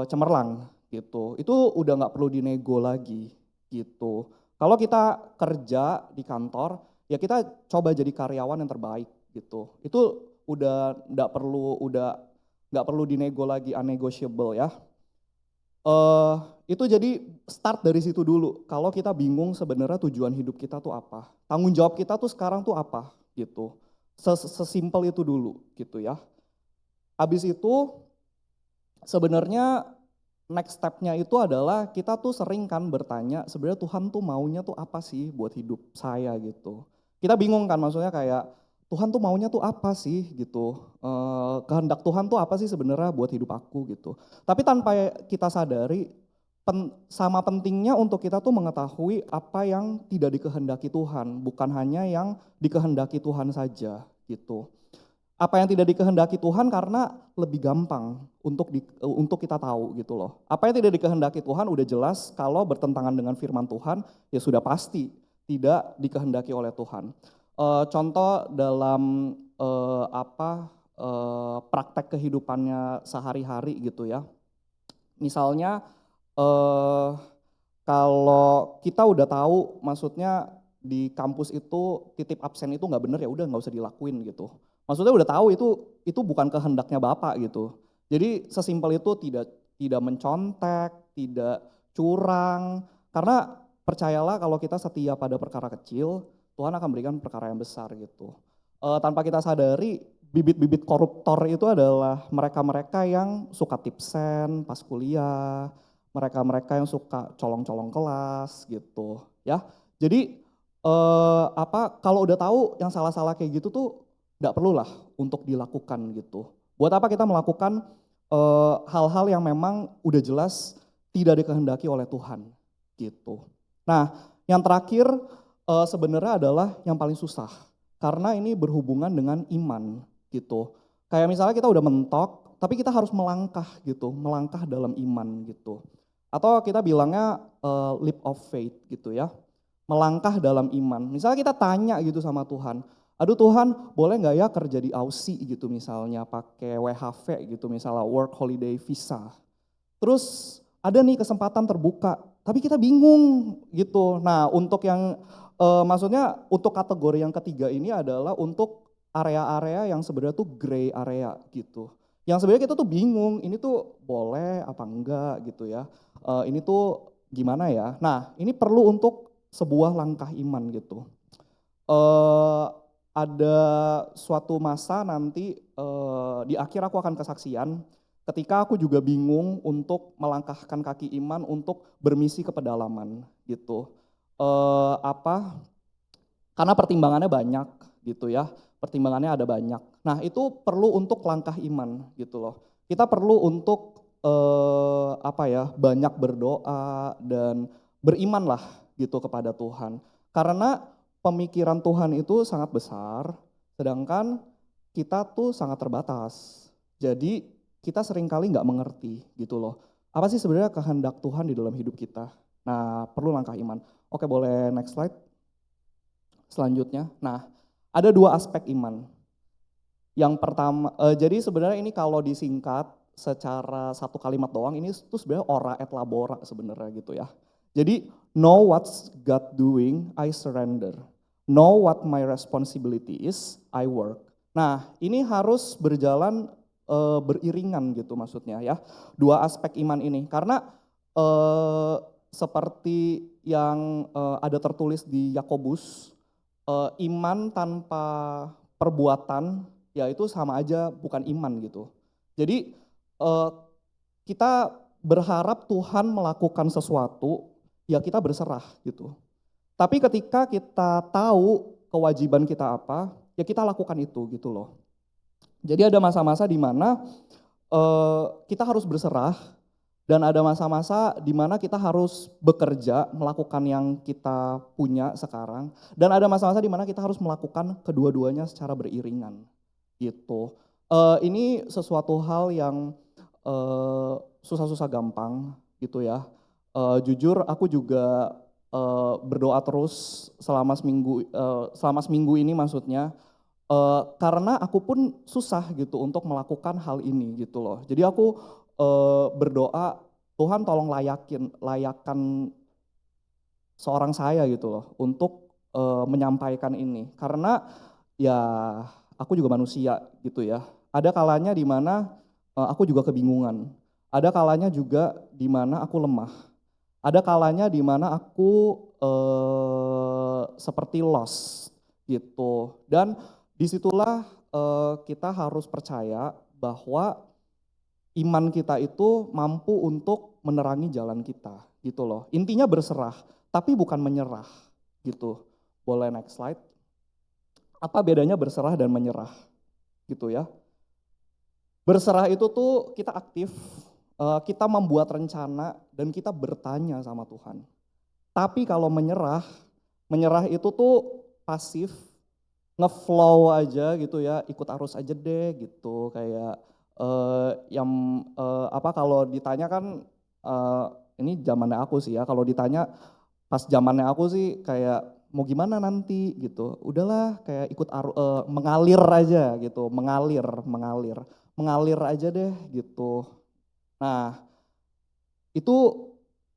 cemerlang gitu. Itu udah nggak perlu dinego lagi gitu. Kalau kita kerja di kantor, ya kita coba jadi karyawan yang terbaik gitu. Itu udah nggak perlu dinego lagi, unnegotiable ya. Itu jadi start dari situ dulu. Kalau kita bingung sebenarnya tujuan hidup kita tuh apa, tanggung jawab kita tuh sekarang tuh apa gitu. Sesimpel itu dulu gitu ya. Habis itu sebenarnya next step-nya itu adalah kita tuh sering kan bertanya sebenarnya Tuhan tuh maunya tuh apa sih buat hidup saya gitu. Kita bingung kan maksudnya kayak Tuhan tuh maunya tuh apa sih gitu. Kehendak Tuhan tuh apa sih sebenarnya buat hidup aku gitu. Tapi tanpa kita sadari sama pentingnya untuk kita tuh mengetahui apa yang tidak dikehendaki Tuhan, bukan hanya yang dikehendaki Tuhan saja gitu. Apa yang tidak dikehendaki Tuhan karena lebih gampang untuk kita tahu gitu loh. Apa yang tidak dikehendaki Tuhan udah jelas kalau bertentangan dengan firman Tuhan ya sudah pasti tidak dikehendaki oleh Tuhan. Contoh dalam praktek kehidupannya sehari-hari gitu ya. Misalnya kalau kita udah tahu, maksudnya di kampus itu titip absen itu nggak bener ya udah nggak usah dilakuin gitu. Maksudnya udah tahu itu bukan kehendaknya Bapak gitu. Jadi sesimpel itu tidak mencontek, tidak curang. Karena percayalah kalau kita setia pada perkara kecil, Tuhan akan berikan perkara yang besar gitu. Tanpa kita sadari, bibit-bibit koruptor itu adalah mereka-mereka yang suka tipsen pas kuliah, mereka-mereka yang suka colong-colong kelas gitu ya. Jadi kalau udah tahu yang salah-salah kayak gitu tuh nggak perlulah untuk dilakukan gitu. Buat apa kita melakukan hal-hal yang memang udah jelas tidak dikehendaki oleh Tuhan gitu. Nah, yang terakhir sebenarnya adalah yang paling susah karena ini berhubungan dengan iman gitu. Kayak misalnya kita udah mentok, tapi kita harus melangkah gitu, melangkah dalam iman gitu. Atau kita bilangnya leap of faith gitu ya, melangkah dalam iman. Misalnya kita tanya gitu sama Tuhan, aduh Tuhan boleh nggak ya kerja di Aussie gitu misalnya, pakai WHV gitu misalnya, work holiday visa. Terus ada nih kesempatan terbuka, tapi kita bingung gitu. Nah untuk yang maksudnya untuk kategori yang ketiga ini adalah untuk area-area yang sebenarnya tuh gray area gitu. Yang sebenarnya kita tuh bingung, ini tuh boleh apa enggak gitu ya. Ini tuh gimana ya. Nah ini perlu untuk sebuah langkah iman gitu. Ada suatu masa nanti di akhir aku akan kesaksian ketika aku juga bingung untuk melangkahkan kaki iman untuk bermisi ke pedalaman gitu. Karena pertimbangannya banyak gitu ya, pertimbangannya ada banyak. Nah itu perlu untuk langkah iman gitu loh. Kita perlu untuk banyak berdoa dan beriman lah gitu kepada Tuhan. Karena pemikiran Tuhan itu sangat besar, sedangkan kita tuh sangat terbatas. Jadi kita seringkali nggak mengerti gitu loh. Apa sih sebenarnya kehendak Tuhan di dalam hidup kita? Nah perlu langkah iman. Oke boleh next slide. Selanjutnya, nah ada dua aspek iman. Yang pertama, jadi sebenarnya ini kalau disingkat secara satu kalimat doang, ini tuh sebenarnya ora et labora sebenarnya gitu ya. Jadi, know what's God doing, I surrender. Know what my responsibility is, I work. Nah, ini harus berjalan beriringan gitu maksudnya ya. Dua aspek iman ini, karena seperti yang ada tertulis di Yakobus, iman tanpa perbuatan ya itu sama aja bukan iman gitu. Jadi kita berharap Tuhan melakukan sesuatu ya kita berserah gitu. Tapi ketika kita tahu kewajiban kita apa ya kita lakukan itu gitu loh. Jadi ada masa-masa di mana kita harus berserah dan ada masa-masa di mana kita harus bekerja, melakukan yang kita punya sekarang. Dan ada masa-masa di mana kita harus melakukan kedua-duanya secara beriringan. Gitu. Ini sesuatu hal yang susah-susah gampang gitu ya. Jujur aku juga berdoa terus selama seminggu ini maksudnya. Karena aku pun susah gitu untuk melakukan hal ini gitu loh. Jadi aku berdoa, Tuhan tolong layakan seorang saya gitu loh untuk menyampaikan ini. Karena ya aku juga manusia gitu ya. Ada kalanya di mana aku juga kebingungan. Ada kalanya juga di mana aku lemah. Ada kalanya di mana aku seperti lost gitu. Dan disitulah kita harus percaya bahwa iman kita itu mampu untuk menerangi jalan kita gitu loh. Intinya berserah, tapi bukan menyerah gitu. Boleh next slide. Apa bedanya berserah dan menyerah gitu ya. Berserah itu tuh kita aktif, kita membuat rencana dan kita bertanya sama Tuhan. Tapi kalau menyerah itu tuh pasif, ngeflow aja gitu ya, ikut arus aja deh gitu kayak kalau ditanya kan ini zamannya aku sih ya, kalau ditanya pas zamannya aku sih kayak mau gimana nanti gitu, udahlah kayak ikut mengalir aja gitu, mengalir aja deh gitu. Nah itu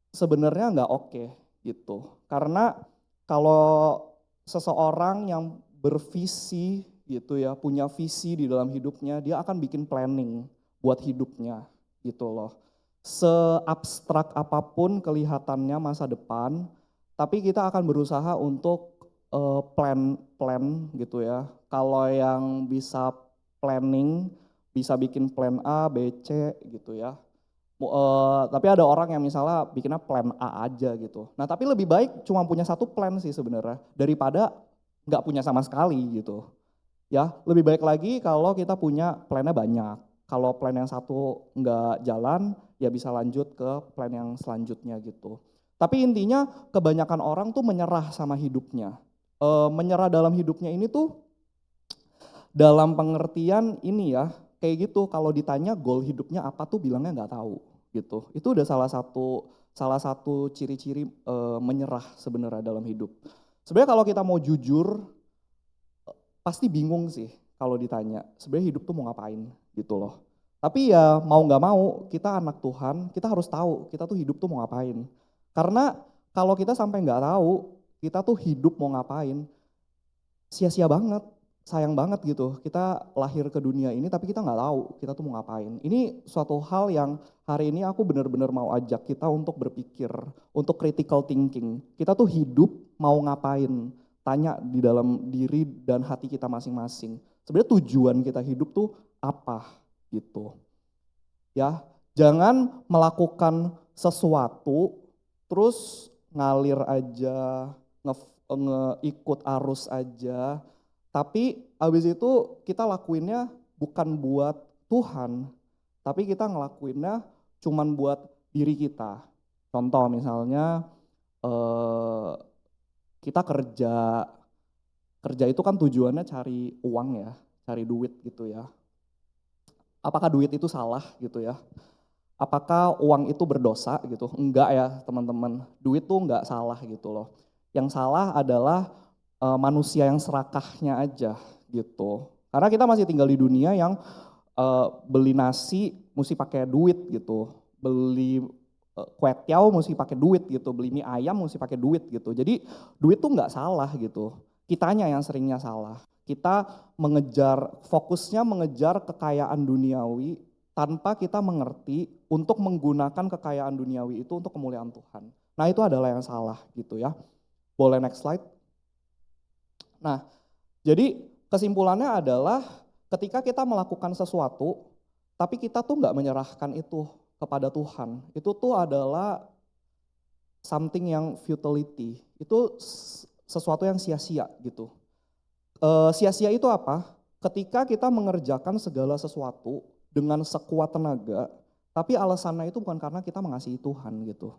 sebenarnya nggak oke gitu, karena kalau seseorang yang bervisi gitu ya, punya visi di dalam hidupnya, dia akan bikin planning buat hidupnya gitu loh. Seabstrak apapun kelihatannya masa depan, tapi kita akan berusaha untuk plan gitu ya. Kalau yang bisa planning, bisa bikin plan A, B, C gitu ya. Tapi ada orang yang misalnya bikinnya plan A aja gitu. Nah tapi lebih baik cuma punya satu plan sih sebenarnya daripada nggak punya sama sekali gitu. Ya lebih baik lagi kalau kita punya plannya banyak. Kalau plan yang satu nggak jalan ya bisa lanjut ke plan yang selanjutnya gitu. Tapi intinya kebanyakan orang tuh menyerah sama hidupnya. Menyerah dalam hidupnya ini tuh dalam pengertian ini ya, kayak gitu kalau ditanya goal hidupnya apa tuh bilangnya nggak tahu gitu. Itu udah salah satu ciri-ciri menyerah sebenarnya dalam hidup. Sebenarnya kalau kita mau jujur pasti bingung sih kalau ditanya sebenarnya hidup tuh mau ngapain gitu loh. Tapi ya mau nggak mau kita anak Tuhan, kita harus tahu kita tuh hidup tuh mau ngapain. Karena kalau kita sampai nggak tahu kita tuh hidup mau ngapain, sia-sia banget, sayang banget gitu. Kita lahir ke dunia ini tapi kita nggak tahu kita tuh mau ngapain. Ini suatu hal yang hari ini aku benar-benar mau ajak kita untuk berpikir, untuk critical thinking. Kita tuh hidup mau ngapain? Tanya di dalam diri dan hati kita masing-masing. Sebenarnya tujuan kita hidup tuh apa gitu. Ya, jangan melakukan sesuatu terus ngalir aja, ikut arus aja, tapi abis itu kita lakuinnya bukan buat Tuhan, tapi kita ngelakuinnya cuman buat diri kita. Contoh misalnya kita kerja itu kan tujuannya cari uang ya, cari duit gitu ya. Apakah duit itu salah gitu ya? Apakah uang itu berdosa gitu? Enggak ya teman-teman, duit tuh enggak salah gitu loh. Yang salah adalah manusia yang serakahnya aja gitu. Karena kita masih tinggal di dunia yang beli nasi mesti pakai duit gitu, beli kue tiaw mesti pakai duit gitu, beli mie ayam mesti pakai duit gitu. Jadi duit tuh nggak salah gitu, kitanya yang seringnya salah. Kita fokusnya mengejar kekayaan duniawi tanpa kita mengerti untuk menggunakan kekayaan duniawi itu untuk kemuliaan Tuhan. Nah itu adalah yang salah gitu ya. Boleh next slide. Nah jadi kesimpulannya adalah ketika kita melakukan sesuatu, tapi kita tuh nggak menyerahkan itu kepada Tuhan, itu tuh adalah something yang futility, itu sesuatu yang sia-sia gitu. Sia-sia itu apa? Ketika kita mengerjakan segala sesuatu dengan sekuat tenaga, tapi alasannya itu bukan karena kita mengasihi Tuhan gitu.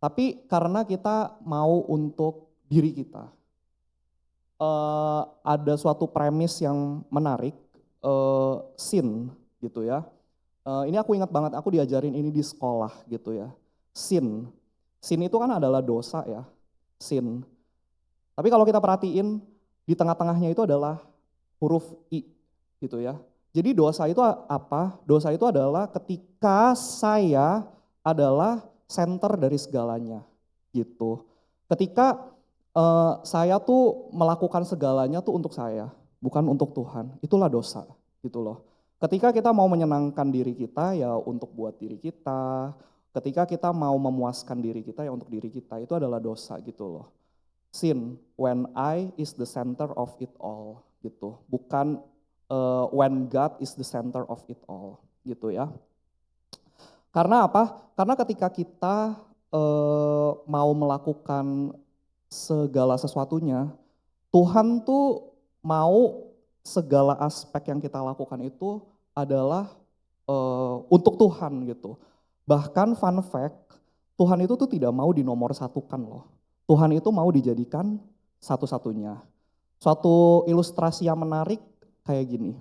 Tapi karena kita mau untuk diri kita. Ada suatu premis yang menarik, sin gitu ya. Ini aku ingat banget, aku diajarin ini di sekolah gitu ya. Sin itu kan adalah dosa ya, sin. Tapi kalau kita perhatiin, di tengah-tengahnya itu adalah huruf I gitu ya. Jadi dosa itu apa? Dosa itu adalah ketika saya adalah center dari segalanya gitu. Ketika saya tuh melakukan segalanya tuh untuk saya, bukan untuk Tuhan, itulah dosa gitu loh. Ketika kita mau menyenangkan diri kita ya untuk buat diri kita, ketika kita mau memuaskan diri kita ya untuk diri kita, itu adalah dosa gitu loh. Sin, when I is the center of it all gitu, bukan when God is the center of it all gitu ya. Karena apa? Karena ketika kita mau melakukan segala sesuatunya, Tuhan tuh mau segala aspek yang kita lakukan itu adalah untuk Tuhan gitu. Bahkan fun fact, Tuhan itu tuh tidak mau dinomorsatukan loh. Tuhan itu mau dijadikan satu-satunya. Suatu ilustrasi yang menarik kayak gini.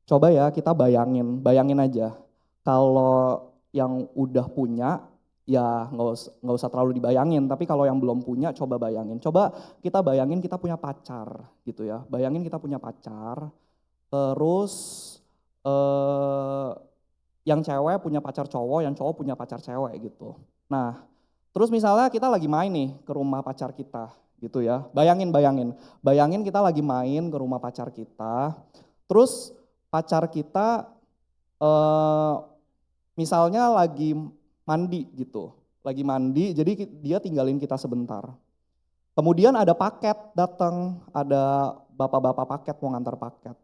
Coba ya kita bayangin aja. Kalau yang udah punya, ya nggak usah terlalu dibayangin. Tapi kalau yang belum punya, coba bayangin. Coba kita bayangin kita punya pacar gitu ya. Bayangin kita punya pacar, terus yang cewek punya pacar cowok, yang cowok punya pacar cewek gitu. Nah, terus misalnya kita lagi main nih ke rumah pacar kita gitu ya. Bayangin kita lagi main ke rumah pacar kita, terus pacar kita misalnya lagi mandi gitu, lagi mandi, jadi dia tinggalin kita sebentar. Kemudian ada paket datang, ada bapak-bapak paket mau ngantar paket.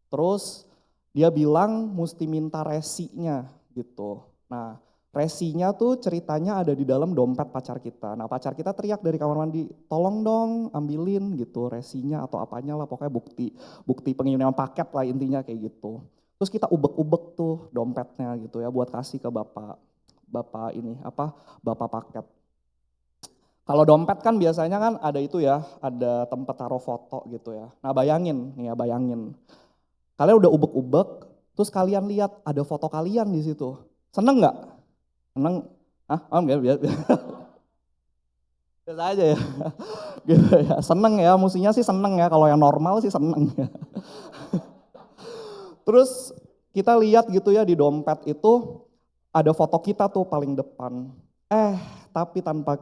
Terus dia bilang mesti minta resinya gitu. Nah, resinya tuh ceritanya ada di dalam dompet pacar kita. Nah, pacar kita teriak dari kamar mandi, tolong dong ambilin gitu resinya atau apanya lah, pokoknya bukti pengiriman paket lah intinya kayak gitu. Terus kita ubek-ubek tuh dompetnya gitu ya buat kasih ke bapak paket. Kalau dompet kan biasanya kan ada itu ya, ada tempat taruh foto gitu ya. Nah bayangin. Kalian udah ubek-ubek, terus kalian lihat ada foto kalian di situ. Seneng nggak? Seneng? Biasa aja ya. Gitu ya. Seneng ya, mestinya sih seneng ya. Kalau yang normal sih seneng ya. Terus kita lihat gitu ya di dompet itu ada foto kita tuh paling depan. Tapi tanpa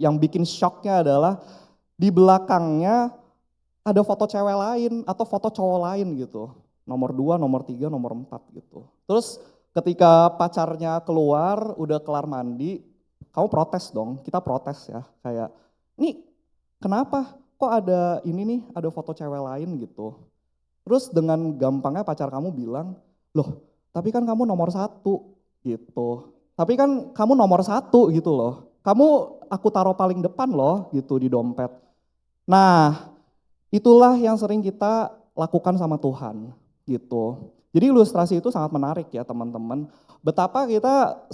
yang bikin shocknya adalah di belakangnya ada foto cewek lain atau foto cowok lain gitu. Nomor 2, nomor 3, nomor 4 gitu. Terus ketika pacarnya keluar, udah kelar mandi, kamu protes dong, kita protes ya. Kayak, nih kenapa kok ada ini nih, ada foto cewek lain gitu. Terus dengan gampangnya pacar kamu bilang, loh tapi kan kamu nomor 1 gitu. Tapi kan kamu nomor 1 gitu loh. Kamu aku taruh paling depan loh gitu di dompet. Nah itulah yang sering kita lakukan sama Tuhan gitu. Jadi ilustrasi itu sangat menarik ya teman-teman. Betapa kita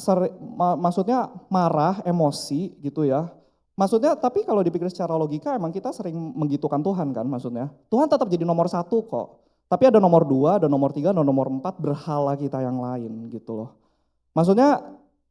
maksudnya marah, emosi gitu ya. Maksudnya tapi kalau dipikir secara logika emang kita sering menggitukan Tuhan kan maksudnya. Tuhan tetap jadi nomor 1 kok. Tapi ada nomor 2, ada nomor 3, ada nomor 4 berhala kita yang lain gitu loh. Maksudnya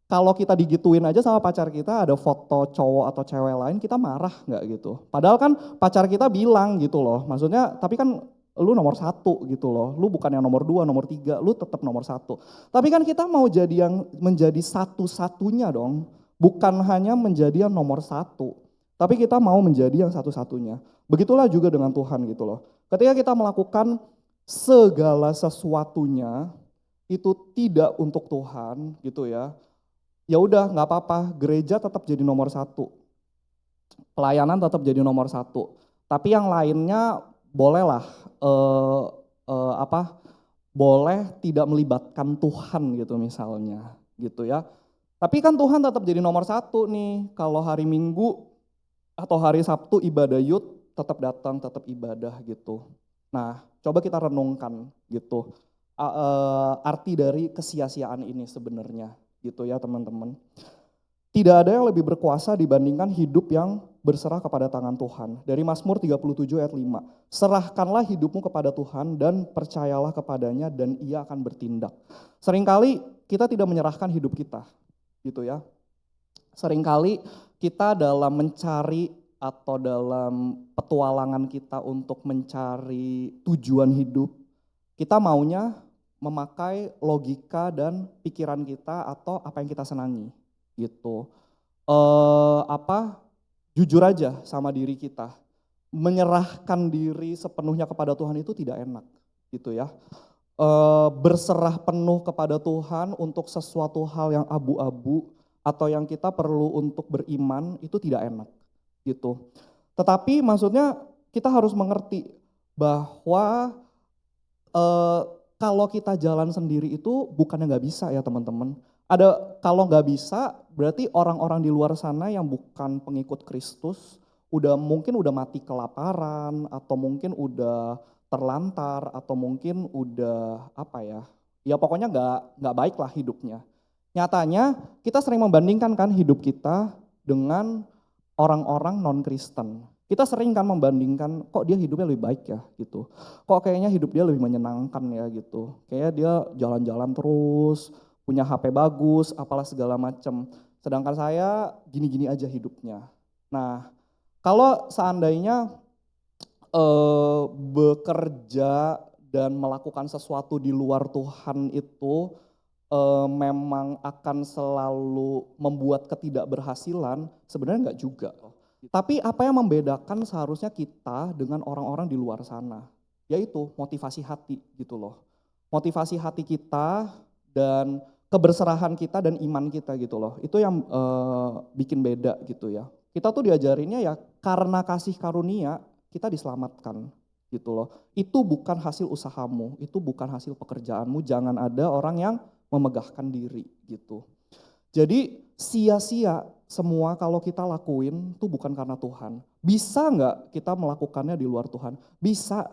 kalau kita digituin aja sama pacar kita ada foto cowok atau cewek lain kita marah nggak gitu. Padahal kan pacar kita bilang gitu loh. Maksudnya tapi kan lu nomor 1 gitu loh. Lu bukan yang nomor 2, nomor 3, lu tetap nomor 1. Tapi kan kita mau jadi yang menjadi satu-satunya dong. Bukan hanya menjadi yang nomor 1. Tapi kita mau menjadi yang satu-satunya. Begitulah juga dengan Tuhan gitu loh. Ketika kita melakukan segala sesuatunya itu tidak untuk Tuhan gitu ya. Ya udah nggak apa-apa, gereja tetap jadi nomor 1. Pelayanan tetap jadi nomor 1. Tapi yang lainnya bolehlah boleh tidak melibatkan Tuhan gitu misalnya gitu ya. Tapi kan Tuhan tetap jadi nomor 1 nih. Kalau hari Minggu atau hari Sabtu ibadah youth tetap datang, tetap ibadah gitu. Nah, coba kita renungkan gitu. Arti dari kesia-siaan ini sebenarnya gitu ya teman-teman. Tidak ada yang lebih berkuasa dibandingkan hidup yang berserah kepada tangan Tuhan. Dari Mazmur 37 ayat 5. Serahkanlah hidupmu kepada Tuhan dan percayalah kepadanya dan ia akan bertindak. Seringkali kita tidak menyerahkan hidup kita gitu ya. Seringkali kita dalam mencari atau dalam petualangan kita untuk mencari tujuan hidup, kita maunya memakai logika dan pikiran kita atau apa yang kita senangi gitu. Jujur aja sama diri kita. Menyerahkan diri sepenuhnya kepada Tuhan itu tidak enak gitu ya. Berserah penuh kepada Tuhan untuk sesuatu hal yang abu-abu atau yang kita perlu untuk beriman itu tidak enak gitu. Tetapi maksudnya kita harus mengerti bahwa kalau kita jalan sendiri itu bukannya nggak bisa ya teman-teman. Kalau nggak bisa berarti orang-orang di luar sana yang bukan pengikut Kristus mungkin udah mati kelaparan atau mungkin udah terlantar atau mungkin udah ya pokoknya nggak baik lah hidupnya. Nyatanya kita sering membandingkan kan hidup kita dengan orang-orang non-Kristen. Kita sering kan membandingkan kok dia hidupnya lebih baik ya gitu. Kok kayaknya hidup dia lebih menyenangkan ya gitu. Kayaknya dia jalan-jalan terus, punya HP bagus, apalah segala macam. Sedangkan saya gini-gini aja hidupnya. Nah, kalau seandainya bekerja dan melakukan sesuatu di luar Tuhan itu memang akan selalu membuat ketidakberhasilan, sebenarnya enggak juga. Tapi apa yang membedakan seharusnya kita dengan orang-orang di luar sana? Yaitu motivasi hati gitu loh. Motivasi hati kita dan keberserahan kita dan iman kita gitu loh. Itu yang bikin beda gitu ya. Kita tuh diajarinnya ya karena kasih karunia kita diselamatkan gitu loh. Itu bukan hasil usahamu, itu bukan hasil pekerjaanmu. Jangan ada orang yang memegahkan diri gitu. Jadi sia-sia semua kalau kita lakuin itu bukan karena Tuhan. Bisa nggak kita melakukannya di luar Tuhan? Bisa,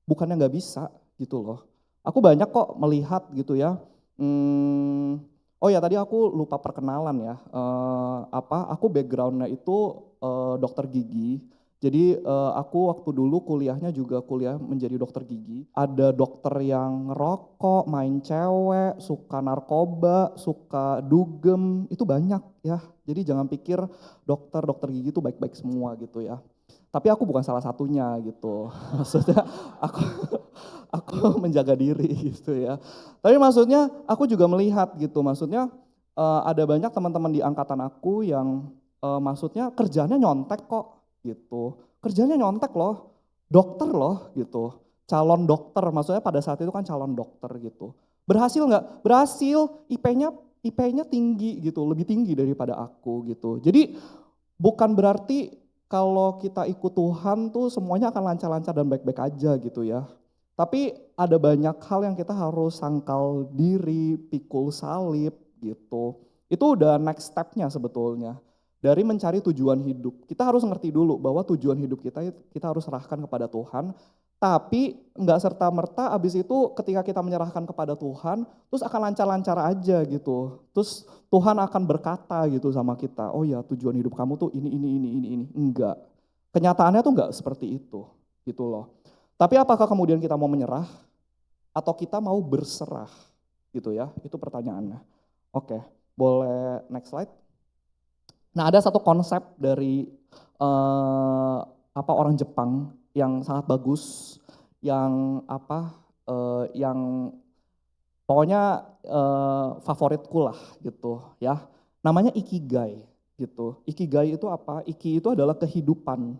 bukannya nggak bisa gitu loh. Aku banyak kok melihat gitu ya. Oh ya tadi aku lupa perkenalan ya. Aku backgroundnya itu dokter gigi. Jadi aku waktu dulu kuliahnya juga kuliah menjadi dokter gigi. Ada dokter yang ngerokok, main cewek, suka narkoba, suka dugem, itu banyak ya. Jadi jangan pikir dokter gigi itu baik-baik semua gitu ya. Tapi aku bukan salah satunya gitu. Maksudnya aku menjaga diri gitu ya. Tapi maksudnya aku juga melihat gitu. Maksudnya ada banyak teman-teman di angkatan aku yang maksudnya kerjanya nyontek kok gitu. Kerjanya nyontek loh, dokter loh gitu. Calon dokter, maksudnya pada saat itu kan calon dokter gitu. Berhasil nggak? Berhasil, IP-nya tinggi gitu, lebih tinggi daripada aku gitu. Jadi bukan berarti kalau kita ikut Tuhan tuh semuanya akan lancar-lancar dan baik-baik aja gitu ya. Tapi ada banyak hal yang kita harus sangkal diri, pikul salib gitu. Itu udah next step-nya sebetulnya. Dari mencari tujuan hidup. Kita harus ngerti dulu bahwa tujuan hidup kita harus serahkan kepada Tuhan. Tapi nggak serta-merta abis itu ketika kita menyerahkan kepada Tuhan, terus akan lancar-lancar aja gitu. Terus Tuhan akan berkata gitu sama kita, oh ya tujuan hidup kamu tuh ini. Enggak. Kenyataannya tuh enggak seperti itu gitu loh. Tapi apakah kemudian kita mau menyerah atau kita mau berserah gitu ya, itu pertanyaannya. Oke, boleh next slide. Nah ada satu konsep dari orang Jepang yang sangat bagus, yang pokoknya favoritku lah gitu ya. Namanya ikigai gitu. Ikigai itu apa? Iki itu adalah kehidupan.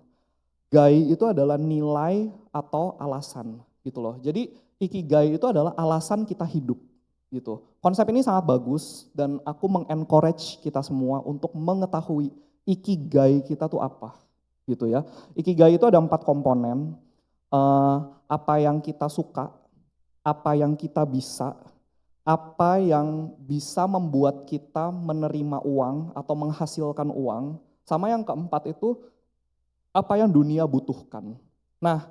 Gai itu adalah nilai atau alasan gitu loh. Jadi ikigai itu adalah alasan kita hidup gitu. Konsep ini sangat bagus dan aku mengencourage kita semua untuk mengetahui ikigai kita tuh apa gitu ya. Ikigai itu ada 4 komponen, apa yang kita suka, apa yang kita bisa, apa yang bisa membuat kita menerima uang atau menghasilkan uang, sama yang keempat itu apa yang dunia butuhkan. Nah,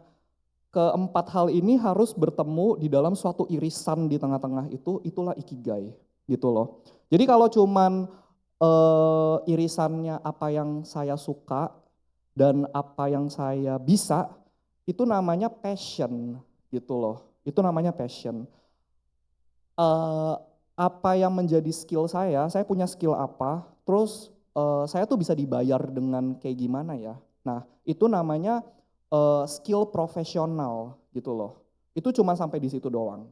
keempat hal ini harus bertemu di dalam suatu irisan di tengah-tengah itu, itulah ikigai gitu loh. Jadi kalau cuman irisannya apa yang saya suka dan apa yang saya bisa, itu namanya passion gitu loh. Itu namanya passion. Apa yang menjadi skill saya punya skill apa, terus saya tuh bisa dibayar dengan kayak gimana ya. Nah itu namanya skill profesional gitu loh. Itu cuma sampai di situ doang.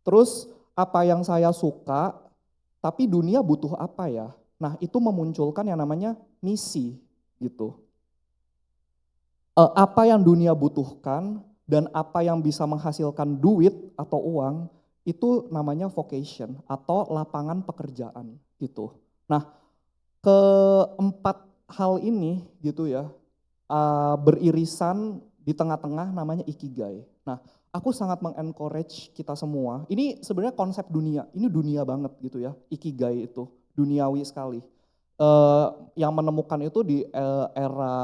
Terus apa yang saya suka, tapi dunia butuh apa ya? Nah itu memunculkan yang namanya misi gitu. Apa yang dunia butuhkan dan apa yang bisa menghasilkan duit atau uang, itu namanya vocation atau lapangan pekerjaan gitu. Nah keempat hal ini gitu ya, beririsan di tengah-tengah namanya ikigai. Nah, aku sangat mengencourage kita semua. Ini sebenarnya konsep dunia, ini dunia banget gitu ya. Ikigai itu duniawi sekali. Yang menemukan itu di era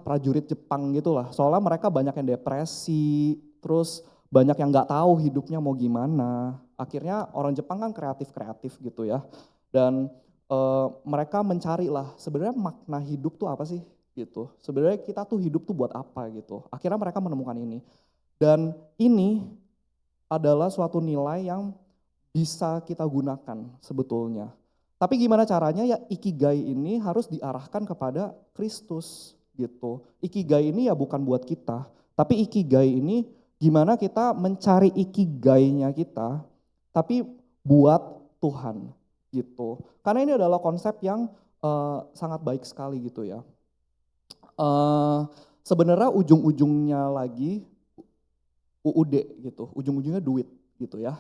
prajurit Jepang gitulah. Soalnya mereka banyak yang depresi, terus banyak yang nggak tahu hidupnya mau gimana. Akhirnya orang Jepang kan kreatif gitu ya. Dan mereka mencari lah sebenarnya makna hidup tuh apa sih? Gitu. Sebenarnya kita tuh hidup tuh buat apa gitu. Akhirnya mereka menemukan ini. Dan ini adalah suatu nilai yang bisa kita gunakan sebetulnya. Tapi gimana caranya ya ikigai ini harus diarahkan kepada Kristus gitu. Ikigai ini ya bukan buat kita, tapi ikigai ini gimana kita mencari ikigainya kita, tapi buat Tuhan gitu. Karena ini adalah konsep yang sangat baik sekali gitu ya. Eh, Sebenarnya ujung-ujungnya lagi UUD gitu, ujung-ujungnya duit gitu ya.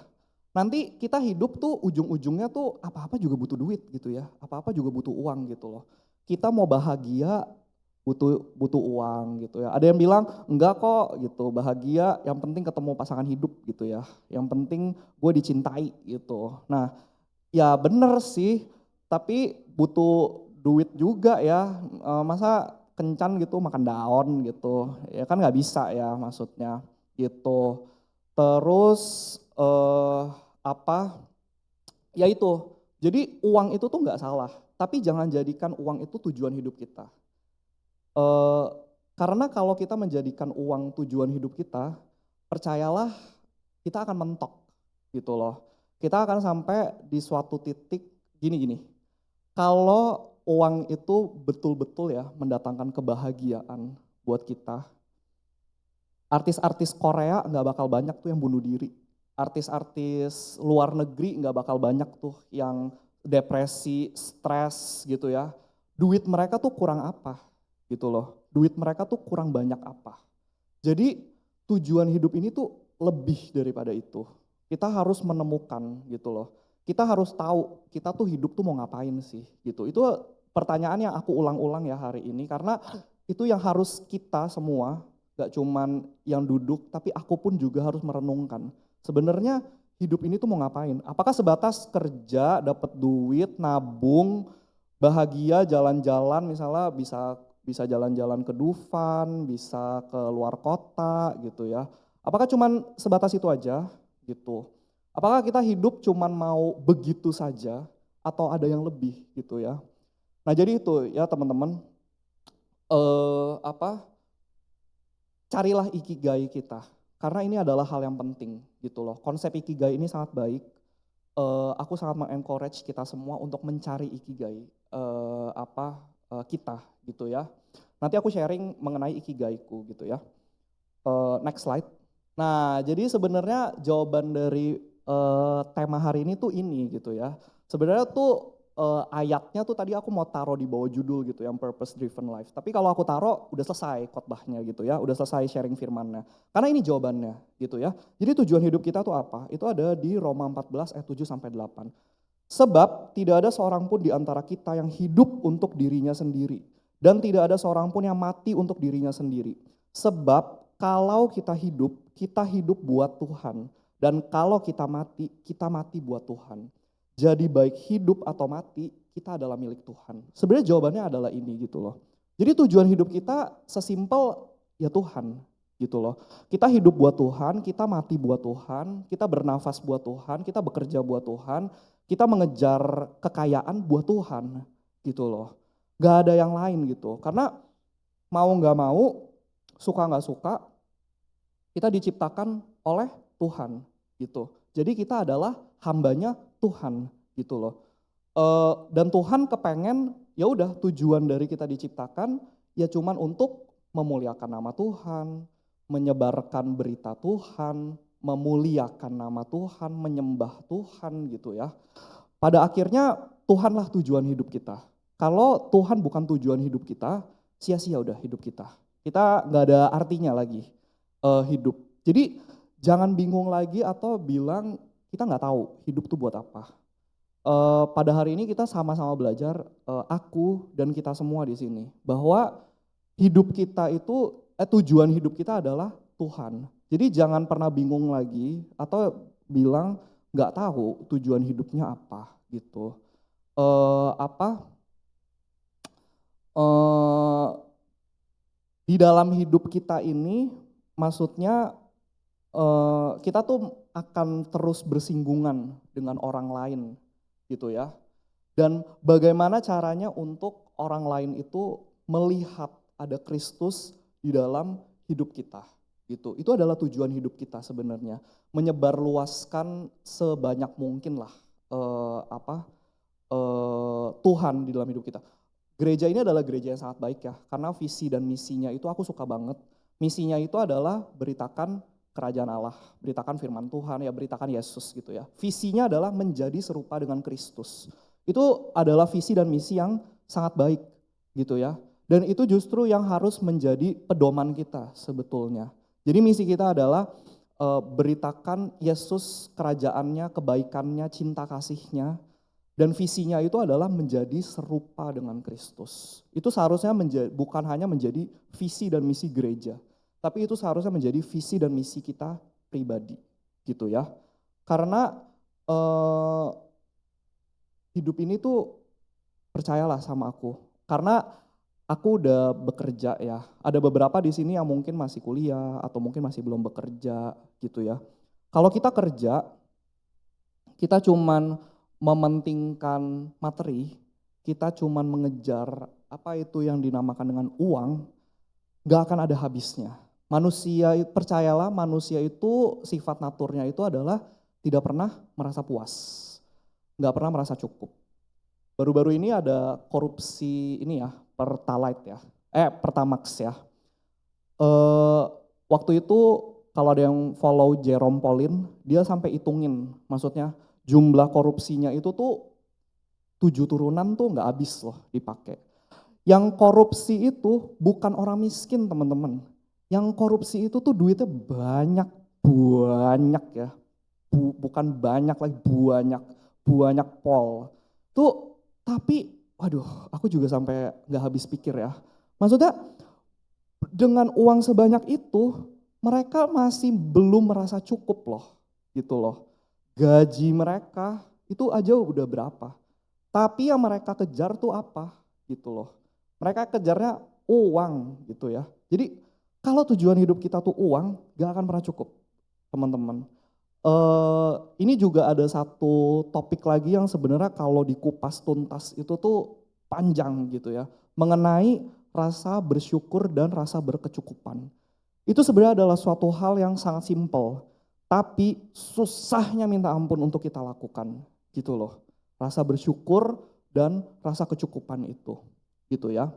Nanti kita hidup tuh ujung-ujungnya tuh apa-apa juga butuh duit gitu ya, apa-apa juga butuh uang gitu loh. Kita mau bahagia butuh butuh uang gitu ya. Ada yang bilang enggak kok gitu, bahagia yang penting ketemu pasangan hidup gitu ya. Yang penting gue dicintai gitu. Nah ya bener sih, tapi butuh duit juga ya. Masa kencan gitu makan daun gitu, ya kan nggak bisa ya maksudnya gitu. Terus apa? Ya itu. Jadi uang itu tuh nggak salah, tapi jangan jadikan uang itu tujuan hidup kita. Eh, karena kalau kita menjadikan uang tujuan hidup kita, percayalah kita akan mentok gitu loh. Kita akan sampai di suatu titik gini-gini. Kalau uang itu betul-betul ya mendatangkan kebahagiaan buat kita, artis-artis Korea nggak bakal banyak tuh yang bunuh diri. Artis-artis luar negeri nggak bakal banyak tuh yang depresi, stres gitu ya. Duit mereka tuh kurang apa gitu loh. Duit mereka tuh kurang banyak apa. Jadi tujuan hidup ini tuh lebih daripada itu. Kita harus menemukan gitu loh. Kita harus tahu kita tuh hidup tuh mau ngapain sih gitu. Itu pertanyaan yang aku ulang-ulang ya hari ini karena itu yang harus kita semua, gak cuman yang duduk tapi aku pun juga harus merenungkan. Sebenarnya hidup ini tuh mau ngapain? Apakah sebatas kerja, dapat duit, nabung, bahagia jalan-jalan misalnya bisa bisa jalan-jalan ke Dufan, bisa ke luar kota gitu ya. Apakah cuman sebatas itu aja gitu? Apakah kita hidup cuman mau begitu saja atau ada yang lebih gitu ya? Nah jadi itu ya teman-teman, apa? Carilah ikigai kita karena ini adalah hal yang penting gitu loh. Konsep ikigai ini sangat baik. Aku sangat mengencourage kita semua untuk mencari ikigai kita gitu ya. Nanti aku sharing mengenai ikigaiku gitu ya. Next slide. Nah, jadi sebenarnya jawaban dari tema hari ini tuh ini gitu ya. Sebenarnya tuh ayatnya tuh tadi aku mau taruh di bawah judul gitu yang purpose driven life. Tapi kalau aku taruh udah selesai khotbahnya gitu ya, udah selesai sharing firmannya. Karena ini jawabannya gitu ya. Jadi tujuan hidup kita tuh apa? Itu ada di Roma 14 ayat 7 sampai 8. Sebab tidak ada seorang pun di antara kita yang hidup untuk dirinya sendiri. Dan tidak ada seorang pun yang mati untuk dirinya sendiri. Sebab kalau kita hidup buat Tuhan. Dan kalau kita mati buat Tuhan. Jadi baik hidup atau mati, kita adalah milik Tuhan. Sebenarnya jawabannya adalah ini gitu loh. Jadi tujuan hidup kita sesimpel ya Tuhan gitu loh. Kita hidup buat Tuhan, kita mati buat Tuhan, kita bernafas buat Tuhan, kita bekerja buat Tuhan, kita mengejar kekayaan buat Tuhan gitu loh. Gak ada yang lain gitu. Karena mau gak mau, suka gak suka, kita diciptakan oleh Tuhan gitu. Jadi kita adalah hambanya Tuhan gitu loh. Dan Tuhan kepengen ya udah tujuan dari kita diciptakan ya cuman untuk memuliakan nama Tuhan, menyebarkan berita Tuhan, memuliakan nama Tuhan, menyembah Tuhan gitu ya. Pada akhirnya Tuhanlah tujuan hidup kita. Kalau Tuhan bukan tujuan hidup kita, sia-sia udah hidup kita. Kita nggak ada artinya lagi hidup. Jadi jangan bingung lagi atau bilang kita nggak tahu hidup tuh buat apa. Pada hari ini kita sama-sama belajar, aku dan kita semua di sini, bahwa hidup kita itu, tujuan hidup kita adalah Tuhan. Jadi jangan pernah bingung lagi atau bilang nggak tahu tujuan hidupnya apa gitu. Di dalam hidup kita ini, maksudnya kita tuh akan terus bersinggungan dengan orang lain gitu ya. Dan bagaimana caranya untuk orang lain itu melihat ada Kristus di dalam hidup kita gitu. Itu adalah tujuan hidup kita sebenarnya. Menyebarluaskan sebanyak mungkin lah Tuhan di dalam hidup kita. Gereja ini adalah gereja yang sangat baik ya, karena visi dan misinya itu aku suka banget. Misinya itu adalah beritakan kerajaan Allah, beritakan firman Tuhan, ya beritakan Yesus gitu ya. Visinya adalah menjadi serupa dengan Kristus. Itu adalah visi dan misi yang sangat baik gitu ya. Dan itu justru yang harus menjadi pedoman kita sebetulnya. Jadi misi kita adalah beritakan Yesus, kerajaannya, kebaikannya, cinta kasihnya, dan visinya itu adalah menjadi serupa dengan Kristus. Itu seharusnya bukan hanya menjadi visi dan misi gereja, tapi itu seharusnya menjadi visi dan misi kita pribadi, gitu ya. Karena hidup ini tuh percayalah sama aku, karena aku udah bekerja ya. Ada beberapa di sini yang mungkin masih kuliah atau mungkin masih belum bekerja gitu ya. Kalau kita kerja, kita cuman mementingkan materi, kita cuman mengejar apa itu yang dinamakan dengan uang, gak akan ada habisnya. Manusia, percayalah, manusia itu sifat naturnya itu adalah tidak pernah merasa puas, gak pernah merasa cukup. Baru-baru ini ada korupsi ini ya, Pertalite ya, Pertamax ya. Waktu itu kalau ada yang follow Jerome Pauline, dia sampai hitungin, maksudnya jumlah korupsinya itu tuh 7 turunan tuh nggak habis loh dipakai. Yang korupsi itu bukan orang miskin teman-teman. Yang korupsi itu tuh duitnya banyak ya. Bukan banyak lagi, banyak pol. Tuh tapi waduh, aku juga sampai nggak habis pikir ya. Maksudnya dengan uang sebanyak itu, mereka masih belum merasa cukup loh, gitu loh. Gaji mereka itu aja udah berapa. Tapi yang mereka kejar tuh apa, gitu loh. Mereka kejarnya uang, gitu ya. Jadi kalau tujuan hidup kita tuh uang, gak akan pernah cukup, teman-teman. Ini juga ada satu topik lagi yang sebenarnya kalau dikupas tuntas itu tuh panjang gitu ya, mengenai rasa bersyukur dan rasa berkecukupan. Itu sebenarnya adalah suatu hal yang sangat simpel, tapi susahnya minta ampun untuk kita lakukan gitu loh. Rasa bersyukur dan rasa kecukupan itu gitu ya.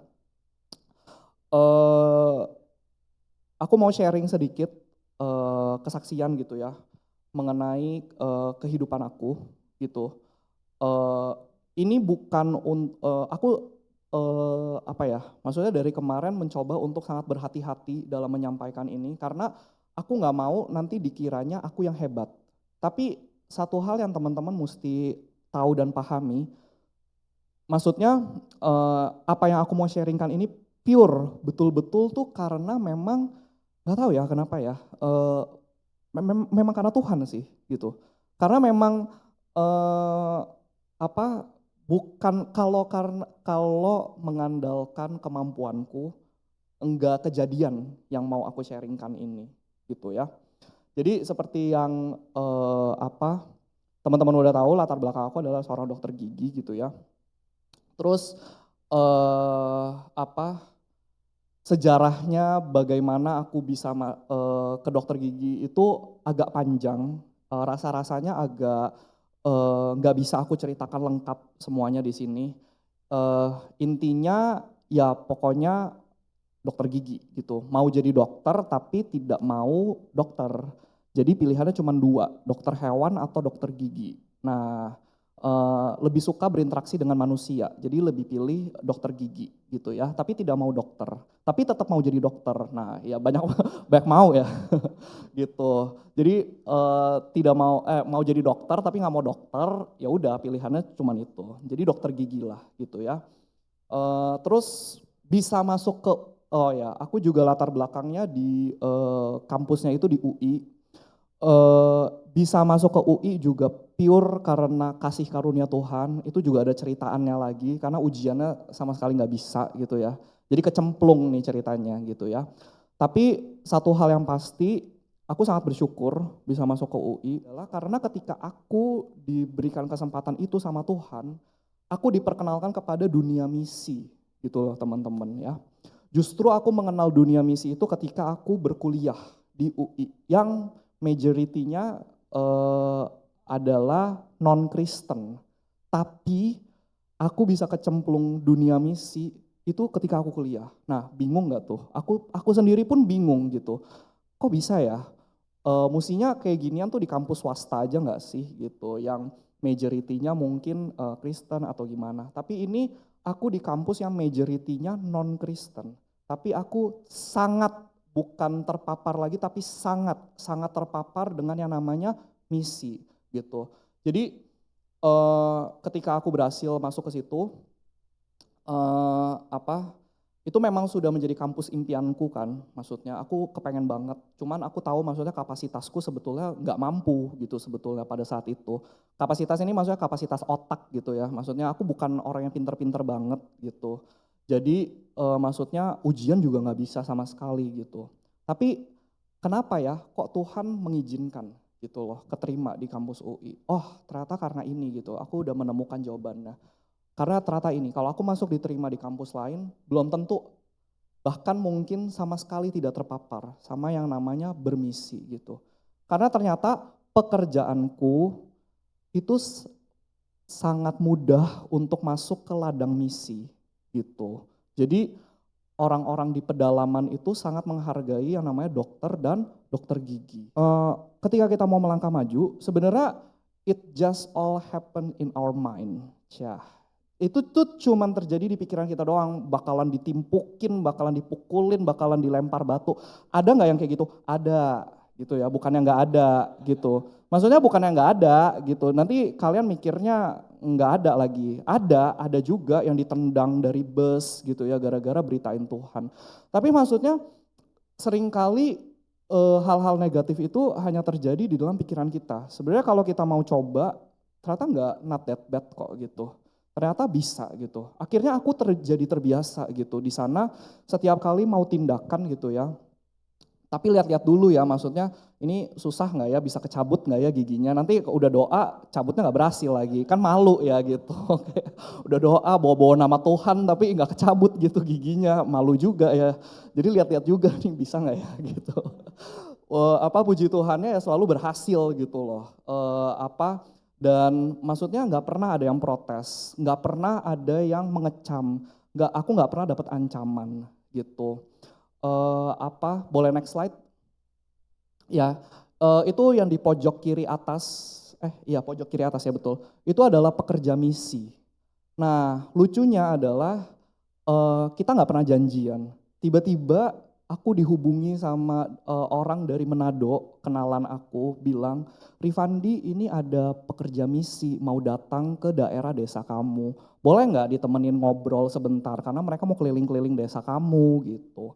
Aku mau sharing sedikit kesaksian gitu ya, mengenai kehidupan aku gitu. Ini bukan aku apa ya? Maksudnya dari kemarin mencoba untuk sangat berhati-hati dalam menyampaikan ini karena aku nggak mau nanti dikiranya aku yang hebat. Tapi satu hal yang teman-teman mesti tahu dan pahami, maksudnya apa yang aku mau sharingkan ini pure, betul-betul tuh karena memang nggak tahu ya kenapa ya. Memang karena Tuhan sih gitu. Karena memang bukan kalau mengandalkan kemampuanku enggak kejadian yang mau aku sharingkan ini gitu ya. Jadi seperti yang teman-teman udah tahu, latar belakang aku adalah seorang dokter gigi gitu ya. Terus sejarahnya bagaimana aku bisa ke dokter gigi itu agak panjang, rasa-rasanya agak nggak bisa aku ceritakan lengkap semuanya di sini. Intinya ya pokoknya dokter gigi gitu, mau jadi dokter tapi tidak mau dokter. Jadi pilihannya cuma 2, dokter hewan atau dokter gigi. Nah lebih suka berinteraksi dengan manusia, jadi lebih pilih dokter gigi gitu ya, tapi tidak mau dokter, tapi tetap mau jadi dokter. Nah ya banyak mau ya gitu. Jadi tidak mau jadi dokter tapi nggak mau dokter, ya udah pilihannya cuma itu. Jadi dokter gigi lah gitu ya. Terus bisa masuk ke aku juga latar belakangnya di kampusnya itu di UI. Bisa masuk ke UI juga pure karena kasih karunia Tuhan, itu juga ada ceritaannya lagi karena ujiannya sama sekali nggak bisa gitu ya. Jadi kecemplung nih ceritanya gitu ya. Tapi satu hal yang pasti, aku sangat bersyukur bisa masuk ke UI adalah karena ketika aku diberikan kesempatan itu sama Tuhan, aku diperkenalkan kepada dunia misi gitu loh teman-teman ya. Justru aku mengenal dunia misi itu ketika aku berkuliah di UI yang majority-nya adalah non-Kristen. Tapi aku bisa kecemplung dunia misi itu ketika aku kuliah. Nah bingung gak tuh? Aku sendiri pun bingung gitu. Kok bisa ya? Mestinya kayak ginian tuh di kampus swasta aja gak sih gitu. Yang majority-nya mungkin Kristen atau gimana. Tapi ini aku di kampus yang majority-nya non-Kristen, tapi aku sangat bukan terpapar lagi, tapi sangat terpapar dengan yang namanya misi gitu. Jadi ketika aku berhasil masuk ke situ, itu memang sudah menjadi kampus impianku kan, maksudnya aku kepengen banget, cuman aku tahu maksudnya kapasitasku sebetulnya nggak mampu gitu sebetulnya pada saat itu. Kapasitas ini maksudnya kapasitas otak gitu ya, maksudnya aku bukan orang yang pinter-pinter banget gitu. Jadi maksudnya ujian juga nggak bisa sama sekali gitu. Tapi kenapa ya kok Tuhan mengizinkan gitu loh, keterima di kampus UI. Oh ternyata karena ini gitu, aku udah menemukan jawabannya. Karena ternyata ini, kalau aku masuk diterima di kampus lain, belum tentu, bahkan mungkin sama sekali tidak terpapar sama yang namanya bermisi gitu. Karena ternyata pekerjaanku itu sangat mudah untuk masuk ke ladang misi gitu. Jadi orang-orang di pedalaman itu sangat menghargai yang namanya dokter dan dokter gigi. Ketika kita mau melangkah maju, sebenarnya it just all happen in our mind. Itu tuh cuman terjadi di pikiran kita doang, bakalan ditimpukin, bakalan dipukulin, bakalan dilempar batu. Ada nggak yang kayak gitu? Ada gitu ya, bukan yang nggak ada gitu. Maksudnya bukan yang nggak ada gitu, nanti kalian mikirnya nggak ada lagi. Ada juga yang ditendang dari bus gitu ya, gara-gara beritain Tuhan. Tapi maksudnya seringkali hal-hal negatif itu hanya terjadi di dalam pikiran kita. Sebenarnya kalau kita mau coba, ternyata nggak not that bad kok gitu. Ternyata bisa gitu. Akhirnya aku jadi terbiasa gitu di sana setiap kali mau tindakan gitu ya. Tapi lihat-lihat dulu ya, maksudnya ini susah nggak ya, bisa kecabut nggak ya giginya. Nanti udah doa cabutnya nggak berhasil lagi, kan malu ya gitu. Udah doa bawa-bawa nama Tuhan tapi nggak kecabut gitu giginya, malu juga ya. Jadi lihat-lihat juga nih bisa nggak ya gitu. Puji Tuhannya ya selalu berhasil gitu loh. Dan maksudnya nggak pernah ada yang protes, nggak pernah ada yang mengecam, aku nggak pernah dapat ancaman gitu. Boleh next slide? Ya, itu yang di pojok kiri atas, pojok kiri atas ya betul. Itu adalah pekerja misi. Nah lucunya adalah kita nggak pernah janjian. Tiba-tiba aku dihubungi sama orang dari Manado, kenalan aku, bilang, Rifandi ini ada pekerja misi mau datang ke daerah desa kamu. Boleh nggak ditemenin ngobrol sebentar karena mereka mau keliling-keliling desa kamu gitu.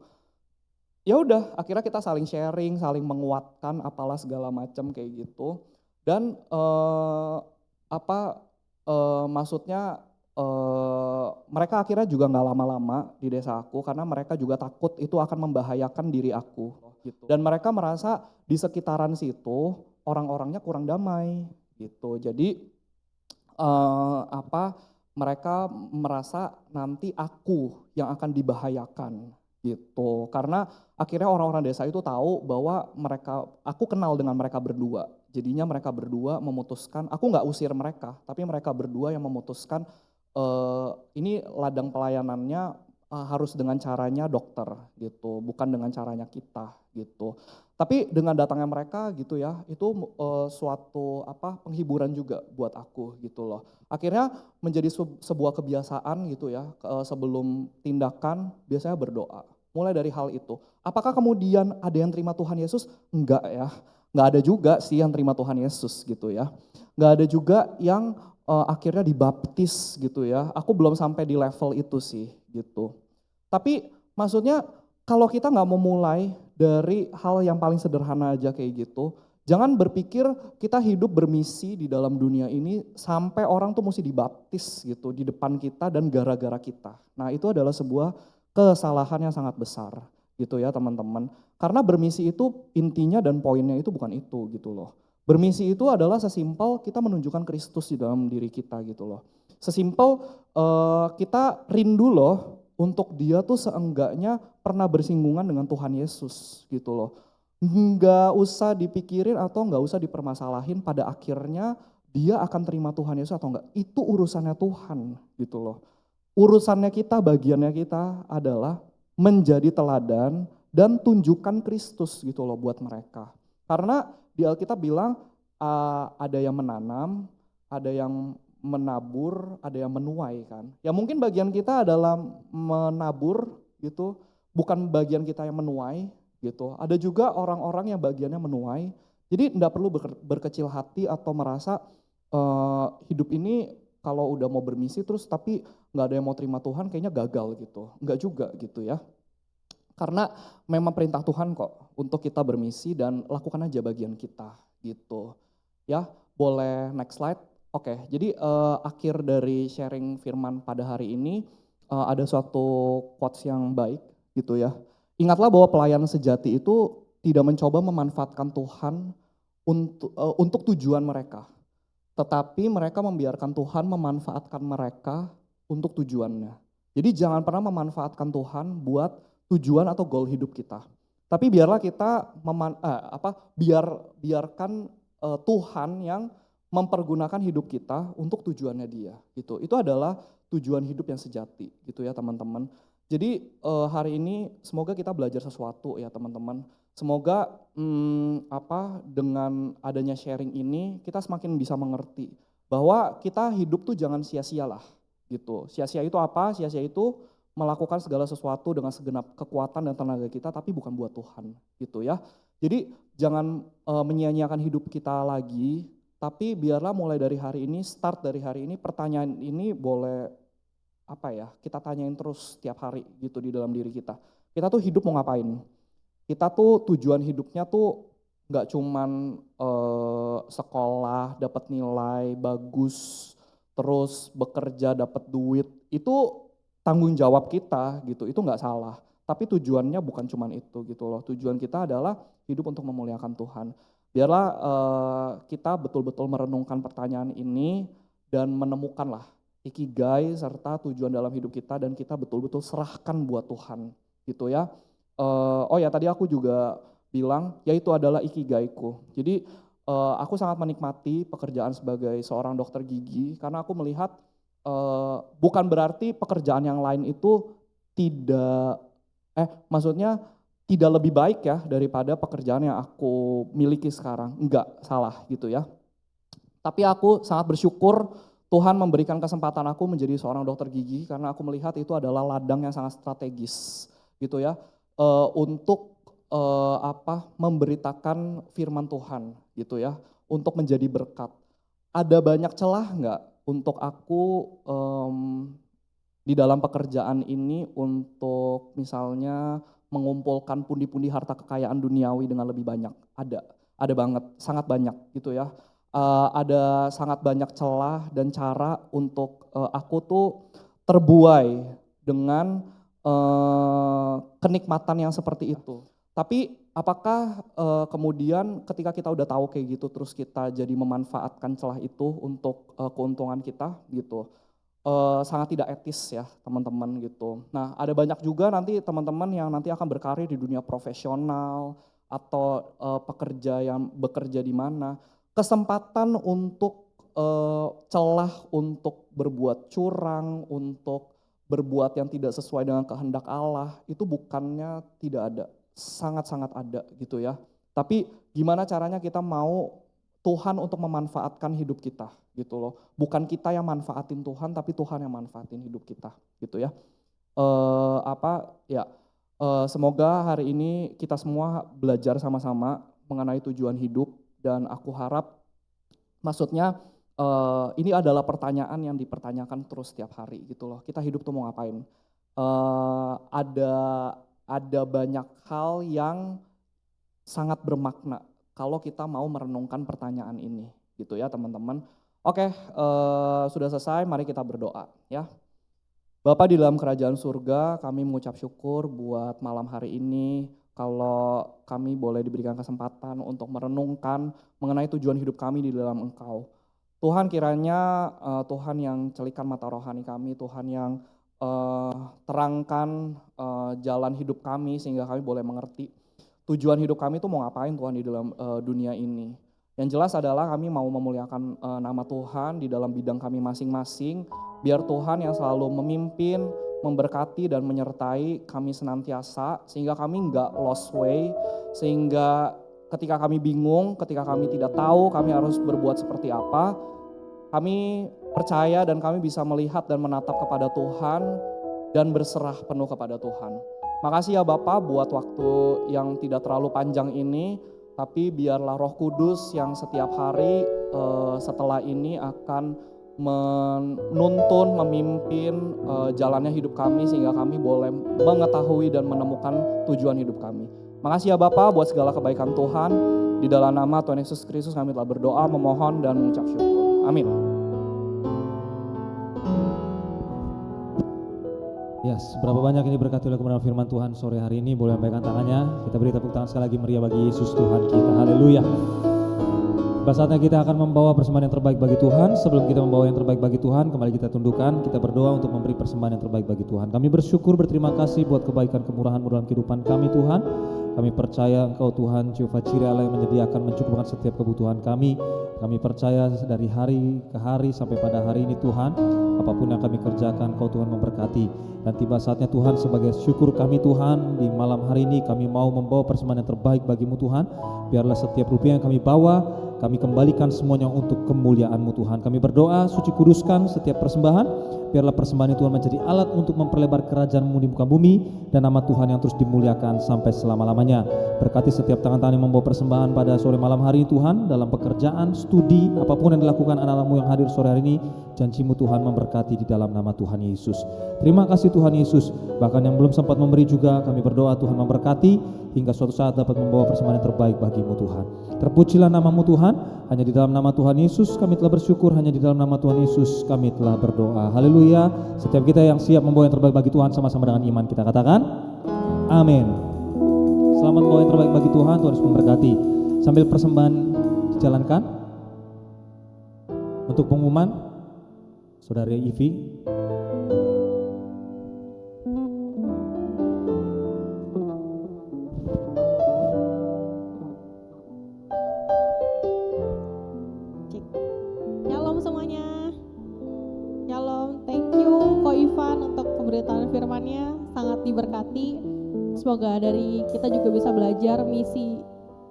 Ya udah, akhirnya kita saling sharing, saling menguatkan apalah segala macam kayak gitu. Dan maksudnya mereka akhirnya juga nggak lama-lama di desa aku karena mereka juga takut itu akan membahayakan diri aku gitu. Dan mereka merasa di sekitaran situ orang-orangnya kurang damai gitu. Jadi mereka merasa nanti aku yang akan dibahayakan gitu. Karena akhirnya orang-orang desa itu tahu bahwa aku kenal dengan mereka berdua. Jadinya mereka berdua memutuskan, aku nggak usir mereka, tapi mereka berdua yang memutuskan ini ladang pelayanannya harus dengan caranya dokter gitu, bukan dengan caranya kita gitu. Tapi dengan datangnya mereka gitu ya, itu suatu penghiburan juga buat aku gitu loh. Akhirnya menjadi sebuah kebiasaan gitu ya, sebelum tindakan biasanya berdoa. Mulai dari hal itu. Apakah kemudian ada yang terima Tuhan Yesus? Enggak ya. Enggak ada juga sih yang terima Tuhan Yesus gitu ya. Enggak ada juga yang akhirnya dibaptis gitu ya. Aku belum sampai di level itu sih gitu. Tapi maksudnya kalau kita nggak mau mulai dari hal yang paling sederhana aja kayak gitu, jangan berpikir kita hidup bermisi di dalam dunia ini sampai orang tuh mesti dibaptis gitu di depan kita dan gara-gara kita. Nah itu adalah sebuah kesalahan yang sangat besar gitu ya teman-teman. Karena bermisi itu intinya dan poinnya itu bukan itu gitu loh. Bermisi itu adalah sesimpel kita menunjukkan Kristus di dalam diri kita gitu loh. Sesimpel kita rindu loh untuk dia tuh seenggaknya pernah bersinggungan dengan Tuhan Yesus gitu loh. Nggak usah dipikirin atau nggak usah dipermasalahin pada akhirnya dia akan terima Tuhan Yesus atau enggak. Itu urusannya Tuhan gitu loh. Urusannya kita, bagiannya kita adalah menjadi teladan dan tunjukkan Kristus gitu loh buat mereka. Karena di Alkitab bilang ada yang menanam, ada yang menabur, ada yang menuai kan. Ya mungkin bagian kita adalah menabur gitu, bukan bagian kita yang menuai gitu. Ada juga orang-orang yang bagiannya menuai. Jadi enggak perlu berkecil hati atau merasa hidup ini kalau udah mau bermisi terus tapi nggak ada yang mau terima Tuhan kayaknya gagal gitu. Enggak juga gitu ya. Karena memang perintah Tuhan kok untuk kita bermisi dan lakukan aja bagian kita gitu. Ya, boleh next slide. Oke, jadi akhir dari sharing firman pada hari ini ada suatu quotes yang baik gitu ya. Ingatlah bahwa pelayan sejati itu tidak mencoba memanfaatkan Tuhan untuk tujuan mereka. Tetapi mereka membiarkan Tuhan memanfaatkan mereka untuk tujuannya. Jadi jangan pernah memanfaatkan Tuhan buat tujuan atau goal hidup kita. Tapi biarlah kita biarkan Tuhan yang mempergunakan hidup kita untuk tujuannya Dia gitu. Itu adalah tujuan hidup yang sejati gitu ya teman-teman. Jadi hari ini semoga kita belajar sesuatu ya teman-teman. Semoga dengan adanya sharing ini kita semakin bisa mengerti bahwa kita hidup tuh jangan sia-sia lah gitu. Sia-sia itu apa? Sia-sia itu melakukan segala sesuatu dengan segenap kekuatan dan tenaga kita tapi bukan buat Tuhan gitu ya. Jadi jangan menyia-nyiakan hidup kita lagi, tapi biarlah mulai dari hari ini, start dari hari ini pertanyaan ini boleh kita tanyain terus setiap hari gitu di dalam diri kita. Kita tuh hidup mau ngapain? Kita tuh tujuan hidupnya tuh nggak cuman sekolah, dapat nilai bagus, terus bekerja dapat duit, itu tanggung jawab kita gitu, itu nggak salah. Tapi tujuannya bukan cuman itu gitu loh. Tujuan kita adalah hidup untuk memuliakan Tuhan. Biarlah kita betul-betul merenungkan pertanyaan ini dan menemukanlah ikigai serta tujuan dalam hidup kita dan kita betul-betul serahkan buat Tuhan gitu ya. Tadi aku juga bilang ya itu adalah ikigaiku. Jadi aku sangat menikmati pekerjaan sebagai seorang dokter gigi karena aku melihat bukan berarti pekerjaan yang lain itu tidak lebih baik ya daripada pekerjaan yang aku miliki sekarang. Enggak, salah gitu ya. Tapi aku sangat bersyukur Tuhan memberikan kesempatan aku menjadi seorang dokter gigi karena aku melihat itu adalah ladang yang sangat strategis gitu ya. Untuk memberitakan firman Tuhan gitu ya, untuk menjadi berkat. Ada banyak celah enggak untuk aku di dalam pekerjaan ini untuk misalnya mengumpulkan pundi-pundi harta kekayaan duniawi dengan lebih banyak? Ada banget, sangat banyak gitu ya. Ada sangat banyak celah dan cara untuk aku tuh terbuai dengan kenikmatan yang seperti itu. Tapi apakah kemudian ketika kita udah tahu kayak gitu terus kita jadi memanfaatkan celah itu untuk keuntungan kita gitu. Sangat tidak etis ya teman-teman gitu. Nah ada banyak juga nanti teman-teman yang nanti akan berkarir di dunia profesional atau pekerja yang bekerja di mana. Kesempatan untuk celah untuk berbuat curang, untuk berbuat yang tidak sesuai dengan kehendak Allah itu bukannya tidak ada, sangat-sangat ada gitu ya. Tapi gimana caranya kita mau Tuhan untuk memanfaatkan hidup kita gitu loh. Bukan kita yang manfaatin Tuhan tapi Tuhan yang manfaatin hidup kita gitu ya. Semoga hari ini kita semua belajar sama-sama mengenai tujuan hidup dan aku harap maksudnya ini adalah pertanyaan yang dipertanyakan terus setiap hari gitu loh. Kita hidup tuh mau ngapain? Ada banyak hal yang sangat bermakna kalau kita mau merenungkan pertanyaan ini gitu ya teman-teman. Oke, sudah selesai, mari kita berdoa ya. Bapa di dalam kerajaan surga, kami mengucap syukur buat malam hari ini kalau kami boleh diberikan kesempatan untuk merenungkan mengenai tujuan hidup kami di dalam Engkau. Tuhan kiranya Tuhan yang celikan mata rohani kami, Tuhan yang terangkan jalan hidup kami sehingga kami boleh mengerti tujuan hidup kami itu mau ngapain Tuhan di dalam dunia ini. Yang jelas adalah kami mau memuliakan nama Tuhan di dalam bidang kami masing-masing, biar Tuhan yang selalu memimpin, memberkati dan menyertai kami senantiasa sehingga kami enggak lost way, sehingga ketika kami bingung, ketika kami tidak tahu kami harus berbuat seperti apa, Kami percaya dan kami bisa melihat dan menatap kepada Tuhan dan berserah penuh kepada Tuhan. Makasih ya Bapak buat waktu yang tidak terlalu panjang ini, tapi biarlah Roh Kudus yang setiap hari setelah ini akan menuntun, memimpin jalannya hidup kami sehingga kami boleh mengetahui dan menemukan tujuan hidup kami. Makasih ya Bapak buat segala kebaikan Tuhan. Di dalam nama Tuhan Yesus Kristus kami telah berdoa, memohon dan mengucap syukur. Amin. Yes, berapa banyak ini berkati oleh kebenaran firman Tuhan sore hari ini, boleh memberikan tangannya. Kita beri tepuk tangan sekali lagi meriah bagi Yesus Tuhan kita. Haleluya. Saatnya kita akan membawa persembahan yang terbaik bagi Tuhan. Sebelum kita membawa yang terbaik bagi Tuhan, kembali kita tundukkan, kita berdoa untuk memberi persembahan yang terbaik bagi Tuhan. Kami bersyukur, berterima kasih buat kebaikan kemurahan-Mu dalam kehidupan kami Tuhan. Kami percaya Engkau Tuhan Jehovah Jireh Allah yang menyediakan, mencukupkan setiap kebutuhan kami. Kami percaya dari hari ke hari sampai pada hari ini Tuhan, apapun yang kami kerjakan Engkau Tuhan memberkati. Dan tiba saatnya Tuhan, sebagai syukur kami Tuhan, di malam hari ini kami mau membawa persembahan yang terbaik bagi-Mu Tuhan. Biarlah setiap rupiah yang kami bawa, kami kembalikan semuanya untuk kemuliaan-Mu Tuhan. Kami berdoa, suci kuduskan setiap persembahan. Biarlah persembahan Tuhan menjadi alat untuk memperlebar kerajaan-Mu di muka bumi, dan nama Tuhan yang terus dimuliakan sampai selama-lamanya. Berkati setiap tangan-tangan yang membawa persembahan pada sore malam hari ini Tuhan, dalam pekerjaan, studi, apapun yang dilakukan anak-anak-Mu yang hadir sore hari ini, janji-Mu Tuhan memberkati di dalam nama Tuhan Yesus. Terima kasih Tuhan Yesus. Bahkan yang belum sempat memberi juga, kami berdoa Tuhan memberkati, hingga suatu saat dapat membawa persembahan yang terbaik bagi-Mu Tuhan. Terpujilah nama-Mu Tuhan. Hanya di dalam nama Tuhan Yesus kami telah bersyukur, hanya di dalam nama Tuhan Yesus kami telah berdoa. Haleluya. Setiap kita yang siap membawa yang terbaik bagi Tuhan, sama-sama dengan iman kita katakan amin. Selamat membawa yang terbaik bagi Tuhan. Tuhan Yesus memberkati. Sambil persembahan dijalankan, untuk pengumuman Saudari Ivi. Diberkati, semoga dari kita juga bisa belajar misi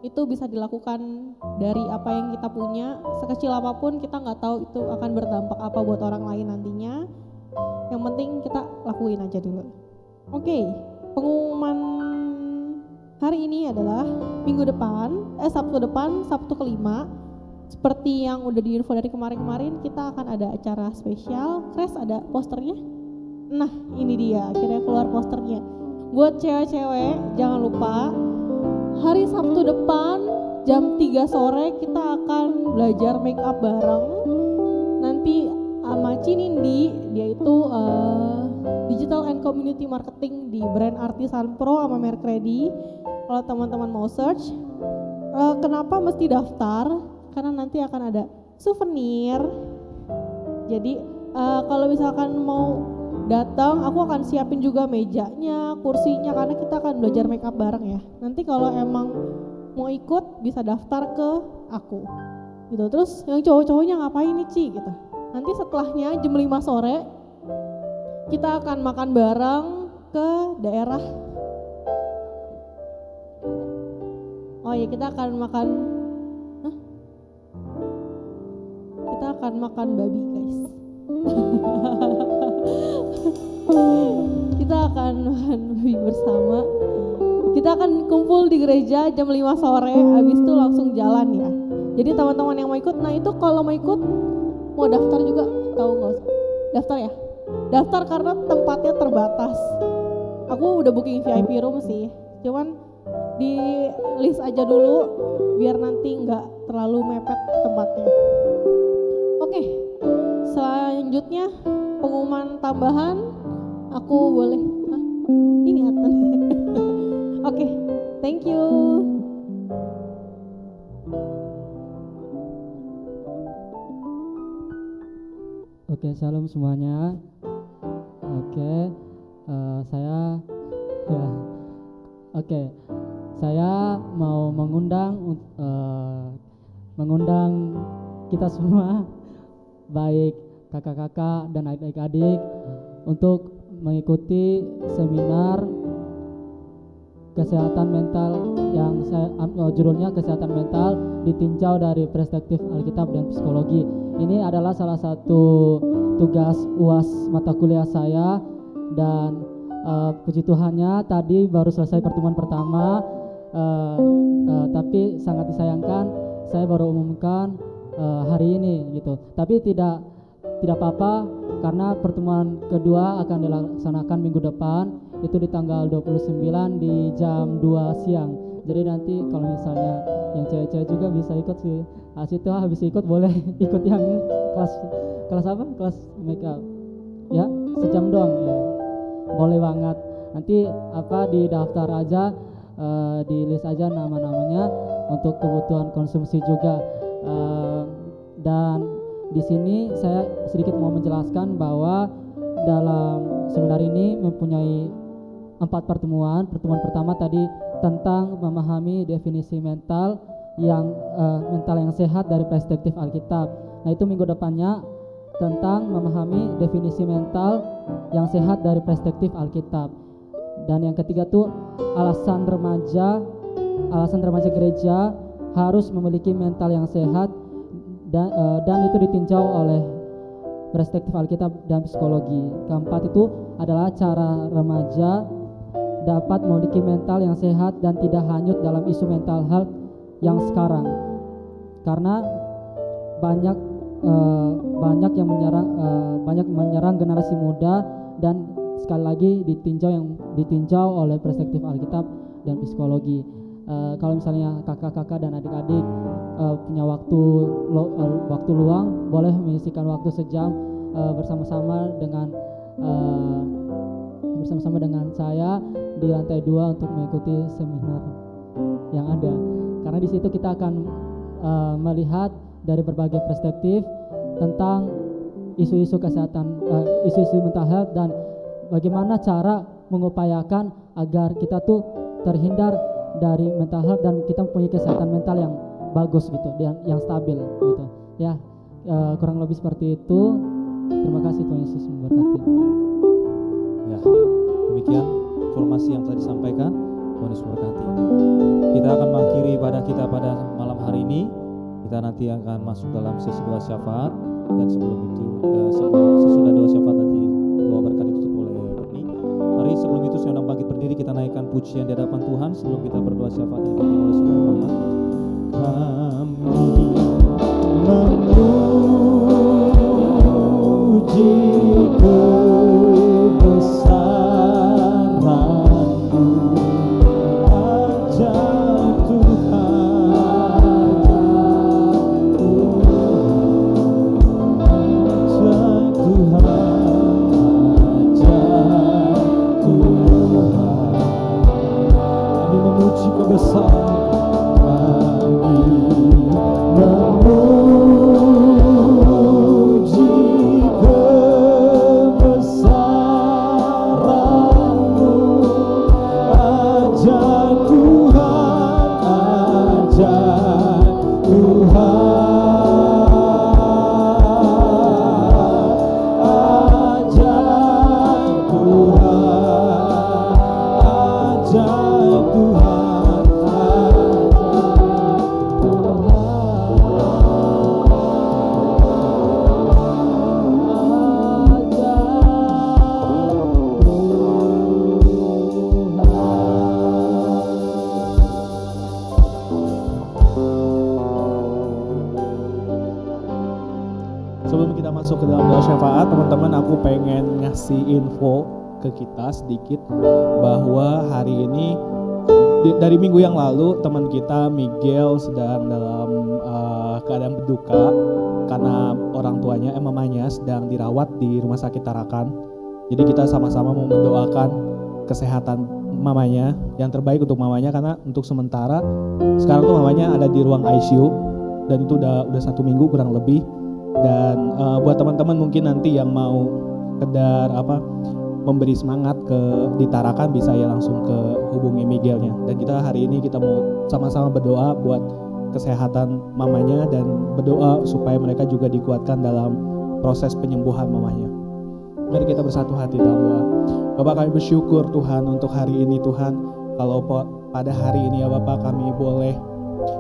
itu bisa dilakukan dari apa yang kita punya, sekecil apapun kita nggak tahu itu akan berdampak apa buat orang lain nantinya. Yang penting kita lakuin aja dulu. Oke, pengumuman hari ini adalah Sabtu depan, Sabtu kelima. Seperti yang udah diinfo dari kemarin-kemarin, kita akan ada acara spesial. Kres ada posternya. Nah ini dia, akhirnya keluar posternya. Buat cewek-cewek jangan lupa hari Sabtu depan jam 3 sore kita akan belajar make up bareng. Nanti sama Cinindi, dia itu Digital and Community Marketing di brand Artisan Pro sama Merk Ready. Kalau teman-teman mau search, kenapa mesti daftar? Karena nanti akan ada souvenir. Jadi kalau misalkan mau datang, aku akan siapin juga mejanya, kursinya, karena kita akan belajar make up bareng ya. Nanti kalau emang mau ikut bisa daftar ke aku gitu. Terus yang cowok-cowoknya ngapain nih Ci gitu. Nanti setelahnya jam 5 sore kita akan makan bareng ke daerah. Oh iya, kita akan makan babi guys. Kita akan makan babi bersama. Kita akan kumpul di gereja jam 5 sore, habis itu langsung jalan ya. Jadi teman-teman yang mau ikut, nah itu kalau mau ikut, mau daftar juga, tahu nggak usah daftar ya. Daftar karena tempatnya terbatas. Aku udah booking VIP room sih, cuman di list aja dulu biar nanti nggak terlalu mepet tempatnya. Oke, selanjutnya pengumuman tambahan, aku boleh, ini Atan. Oke, thank you. Oke, shalom semuanya. Oke, saya mau mengundang kita semua, baik kakak-kakak dan adik-adik, untuk mengikuti seminar kesehatan mental yang judulnya kesehatan mental ditinjau dari perspektif Alkitab dan psikologi. Ini adalah salah satu tugas UAS mata kuliah saya, dan puji Tuhannya tadi baru selesai pertemuan pertama, tapi sangat disayangkan saya baru umumkan hari ini gitu. Tapi tidak apa-apa, karena pertemuan kedua akan dilaksanakan minggu depan, itu di tanggal 29 di jam 2 siang. Jadi nanti kalau misalnya yang cewek-cewek juga bisa ikut sih. Situ habis ikut boleh ikut yang kelas apa? Kelas make up. Ya, sejam doang ya. Boleh banget. Nanti di daftar aja, di list aja nama-namanya untuk kebutuhan konsumsi juga. Dan di sini saya sedikit mau menjelaskan bahwa dalam seminar ini mempunyai 4 pertemuan. Pertemuan pertama tadi tentang memahami definisi mental yang sehat dari perspektif Alkitab. Nah, itu minggu depannya tentang memahami definisi mental yang sehat dari perspektif Alkitab. Dan yang ketiga tuh alasan remaja gereja harus memiliki mental yang sehat, dan itu ditinjau oleh perspektif Alkitab dan psikologi. Keempat itu adalah cara remaja dapat memiliki mental yang sehat dan tidak hanyut dalam isu mental health yang sekarang, karena banyak yang menyerang generasi muda, dan sekali lagi ditinjau oleh perspektif Alkitab dan psikologi. Kalau misalnya kakak-kakak dan adik-adik punya waktu luang, boleh mengisikan waktu sejam bersama-sama dengan saya di lantai 2 untuk mengikuti seminar yang ada. Karena di situ kita akan melihat dari berbagai perspektif tentang isu-isu kesehatan, isu-isu mental health, dan bagaimana cara mengupayakan agar kita tuh terhindar dari mental health dan kita mempunyai kesehatan mental yang bagus gitu, dan yang stabil gitu. Ya, kurang lebih seperti itu. Terima kasih, Tuhan Yesus memberkati. Ya, demikian informasi yang telah disampaikan. Tuhan Yesus memberkati. Kita akan mengakhiri ibadah kita pada malam hari ini. Kita nanti akan masuk dalam sesi doa syafaat, dan sebelum itu sesudah doa syafaat nanti doa berkat ditutup oleh Berni. Mari sebelum itu saya bangkit berdiri, kita naikkan pujian di hadapan Tuhan sebelum kita berdoa syafaat yang dipimpin oleh Saudara Muhammad. Kami memuji kebesaran-Mu, ajar Tuhan, ajar Tuhan. Kami memuji kebesaran, masuk ke dalam doa syafaat, teman-teman, aku pengen ngasih info ke kita sedikit bahwa hari ini dari minggu yang lalu teman kita Miguel sedang dalam keadaan berduka karena orang tuanya, mamanya sedang dirawat di rumah sakit Tarakan. Jadi kita sama-sama mau mendoakan kesehatan mamanya, yang terbaik untuk mamanya, karena untuk sementara sekarang tuh mamanya ada di ruang ICU dan itu udah 1 minggu kurang lebih. Dan buat teman-teman mungkin nanti yang mau sekedar memberi semangat di Tarakan, bisa ya langsung ke hubungi Miguelnya. Dan kita hari ini kita mau sama-sama berdoa buat kesehatan mamanya dan berdoa supaya mereka juga dikuatkan dalam proses penyembuhan mamanya. Mari kita bersatu hati dalam doa. Bapak, kami bersyukur Tuhan untuk hari ini Tuhan. Kalau pada hari ini ya Bapak kami boleh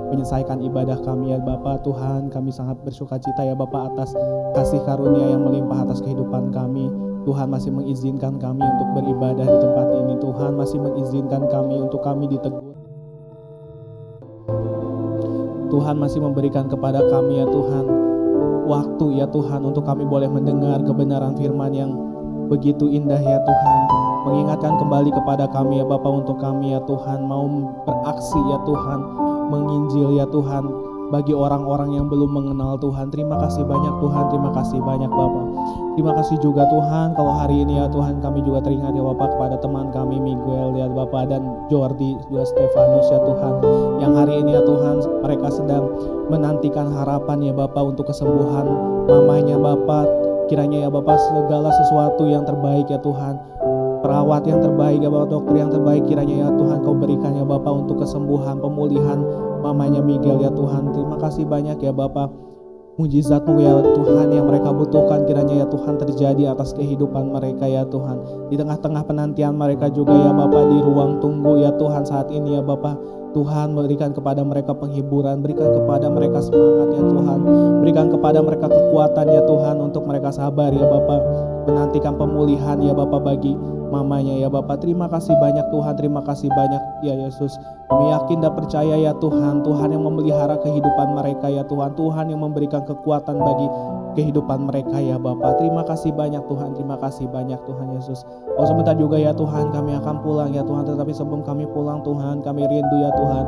menyelesaikan ibadah kami ya Bapak. Tuhan, kami sangat bersukacita ya Bapak atas kasih karunia yang melimpah atas kehidupan kami. Tuhan masih mengizinkan kami untuk beribadah di tempat ini. Tuhan masih mengizinkan kami untuk kami ditegur. Tuhan masih memberikan kepada kami ya Tuhan waktu ya Tuhan untuk kami boleh mendengar kebenaran firman yang begitu indah ya Tuhan. Mengingatkan kembali kepada kami ya Bapak untuk kami ya Tuhan mau beraksi ya Tuhan, menginjil ya Tuhan bagi orang-orang yang belum mengenal Tuhan. Terima kasih banyak Tuhan, terima kasih banyak Bapak. Terima kasih juga Tuhan kalau hari ini ya Tuhan kami juga teringat ya Bapak kepada teman kami Miguel ya Bapak dan Jordi juga Stefanus ya Tuhan. Yang hari ini ya Tuhan mereka sedang menantikan harapan ya Bapak untuk kesembuhan mamanya Bapak. Kiranya ya Bapak segala sesuatu yang terbaik ya Tuhan, perawat yang terbaik ya Bapak, dokter yang terbaik kiranya ya Tuhan Kau berikan ya Bapak untuk kesembuhan, pemulihan mamanya Miguel ya Tuhan. Terima kasih banyak ya Bapak, mujizat-Mu ya Tuhan yang mereka butuhkan kiranya ya Tuhan terjadi atas kehidupan mereka ya Tuhan. Di tengah-tengah penantian mereka juga ya Bapak di ruang tunggu ya Tuhan saat ini ya Bapak. Tuhan berikan kepada mereka penghiburan, berikan kepada mereka semangat ya Tuhan, berikan kepada mereka kekuatan ya Tuhan untuk mereka sabar ya Bapak, menantikan pemulihan ya Bapak bagi mamanya ya Bapak. Terima kasih banyak Tuhan, terima kasih banyak ya Yesus. Kami yakin dan percaya ya Tuhan, Tuhan yang memelihara kehidupan mereka ya Tuhan, Tuhan yang memberikan kekuatan bagi kehidupan mereka ya Bapak. Terima kasih banyak Tuhan, terima kasih banyak Tuhan Yesus. Oh sebentar juga ya Tuhan kami akan pulang ya Tuhan, tetapi sebelum kami pulang Tuhan kami rindu ya Tuhan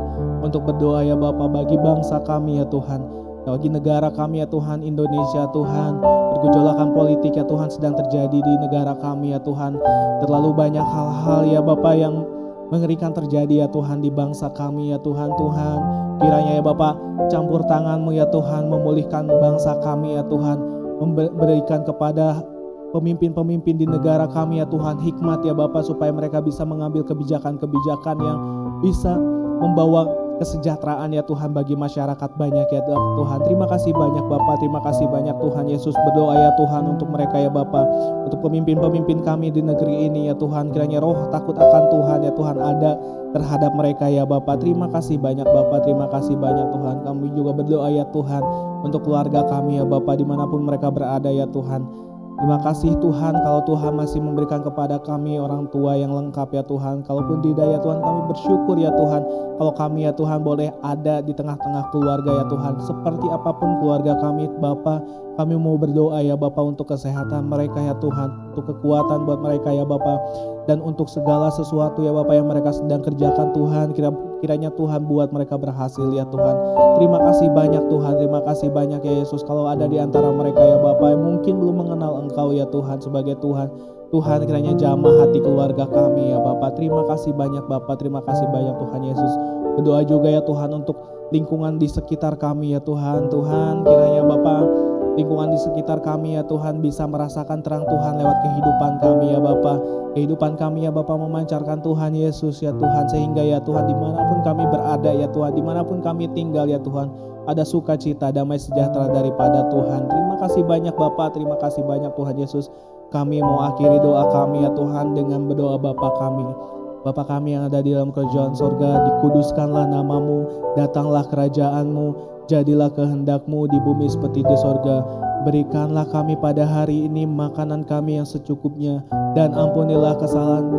untuk berdoa ya Bapak bagi bangsa kami ya Tuhan, bagi negara kami ya Tuhan Indonesia Tuhan. Pergejolakan politik ya Tuhan sedang terjadi di negara kami ya Tuhan. Terlalu banyak hal-hal ya Bapak yang mengerikan terjadi ya Tuhan di bangsa kami ya Tuhan. Tuhan kiranya ya Bapak campur tangan-Mu ya Tuhan memulihkan bangsa kami ya Tuhan, memberikan kepada pemimpin-pemimpin di negara kami ya Tuhan hikmat ya Bapak supaya mereka bisa mengambil kebijakan-kebijakan yang bisa membawa kesejahteraan ya Tuhan bagi masyarakat banyak ya Tuhan. Terima kasih banyak Bapak, terima kasih banyak Tuhan Yesus. Berdoa ya Tuhan untuk mereka ya Bapak, untuk pemimpin-pemimpin kami di negeri ini ya Tuhan. Kiranya roh takut akan Tuhan ya Tuhan ada terhadap mereka ya Bapak. Terima kasih banyak Bapak, terima kasih banyak Tuhan. Kami juga berdoa ya Tuhan untuk keluarga kami ya Bapak dimanapun mereka berada ya Tuhan. Terima kasih Tuhan kalau Tuhan masih memberikan kepada kami orang tua yang lengkap ya Tuhan. Kalaupun tidak ya Tuhan kami bersyukur ya Tuhan kalau kami ya Tuhan boleh ada di tengah-tengah keluarga ya Tuhan. Seperti apapun keluarga kami Bapak, kami mau berdoa ya Bapak untuk kesehatan mereka ya Tuhan, untuk kekuatan buat mereka ya Bapak, dan untuk segala sesuatu ya Bapak yang mereka sedang kerjakan Tuhan. Kiranya Tuhan buat mereka berhasil ya Tuhan. Terima kasih banyak Tuhan, terima kasih banyak ya Yesus. Kalau ada di antara mereka ya Bapak yang mungkin belum mengenal Engkau ya Tuhan sebagai Tuhan, Tuhan kiranya jamah hati keluarga kami ya Bapak. Terima kasih banyak Bapak, terima kasih banyak Tuhan Yesus. Berdoa juga ya Tuhan untuk lingkungan di sekitar kami ya Tuhan. Tuhan kiranya Bapak lingkungan di sekitar kami ya Tuhan bisa merasakan terang Tuhan lewat kehidupan kami ya Bapak. Kehidupan kami ya Bapak memancarkan Tuhan Yesus ya Tuhan, sehingga ya Tuhan dimanapun kami berada ya Tuhan, dimanapun kami tinggal ya Tuhan, ada sukacita, damai sejahtera daripada Tuhan. Terima kasih banyak Bapak, terima kasih banyak Tuhan Yesus. Kami mau akhiri doa kami ya Tuhan dengan berdoa Bapa kami. Bapa kami yang ada di dalam kerajaan sorga, dikuduskanlah namamu, datanglah kerajaan-Mu, jadilah kehendak-Mu di bumi seperti di sorga. Berikanlah kami pada hari ini makanan kami yang secukupnya, dan ampunilah kesalahan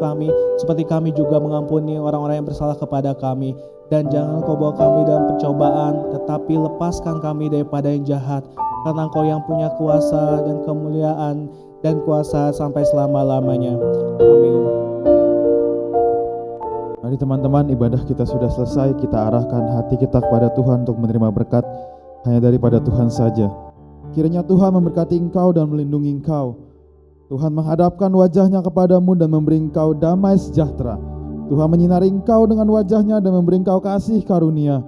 kami seperti kami juga mengampuni orang-orang yang bersalah kepada kami. Dan jangan Kau bawa kami dalam pencobaan, tetapi lepaskan kami daripada yang jahat, karena Engkau yang punya kuasa dan kemuliaan dan kuasa sampai selama-lamanya. Amin. Mari teman-teman, ibadah kita sudah selesai. Kita arahkan hati kita kepada Tuhan untuk menerima berkat hanya daripada Tuhan saja. Kiranya Tuhan memberkati engkau dan melindungi engkau. Tuhan menghadapkan wajahnya kepadamu dan memberi engkau damai sejahtera. Tuhan menyinari engkau dengan wajahnya dan memberi engkau kasih karunia.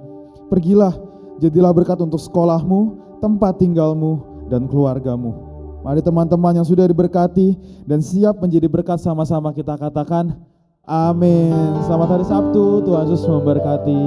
Pergilah, jadilah berkat untuk sekolahmu, tempat tinggalmu, dan keluargamu. Mari teman-teman yang sudah diberkati dan siap menjadi berkat, sama-sama kita katakan amin. Selamat hari Sabtu, Tuhan Yesus memberkati.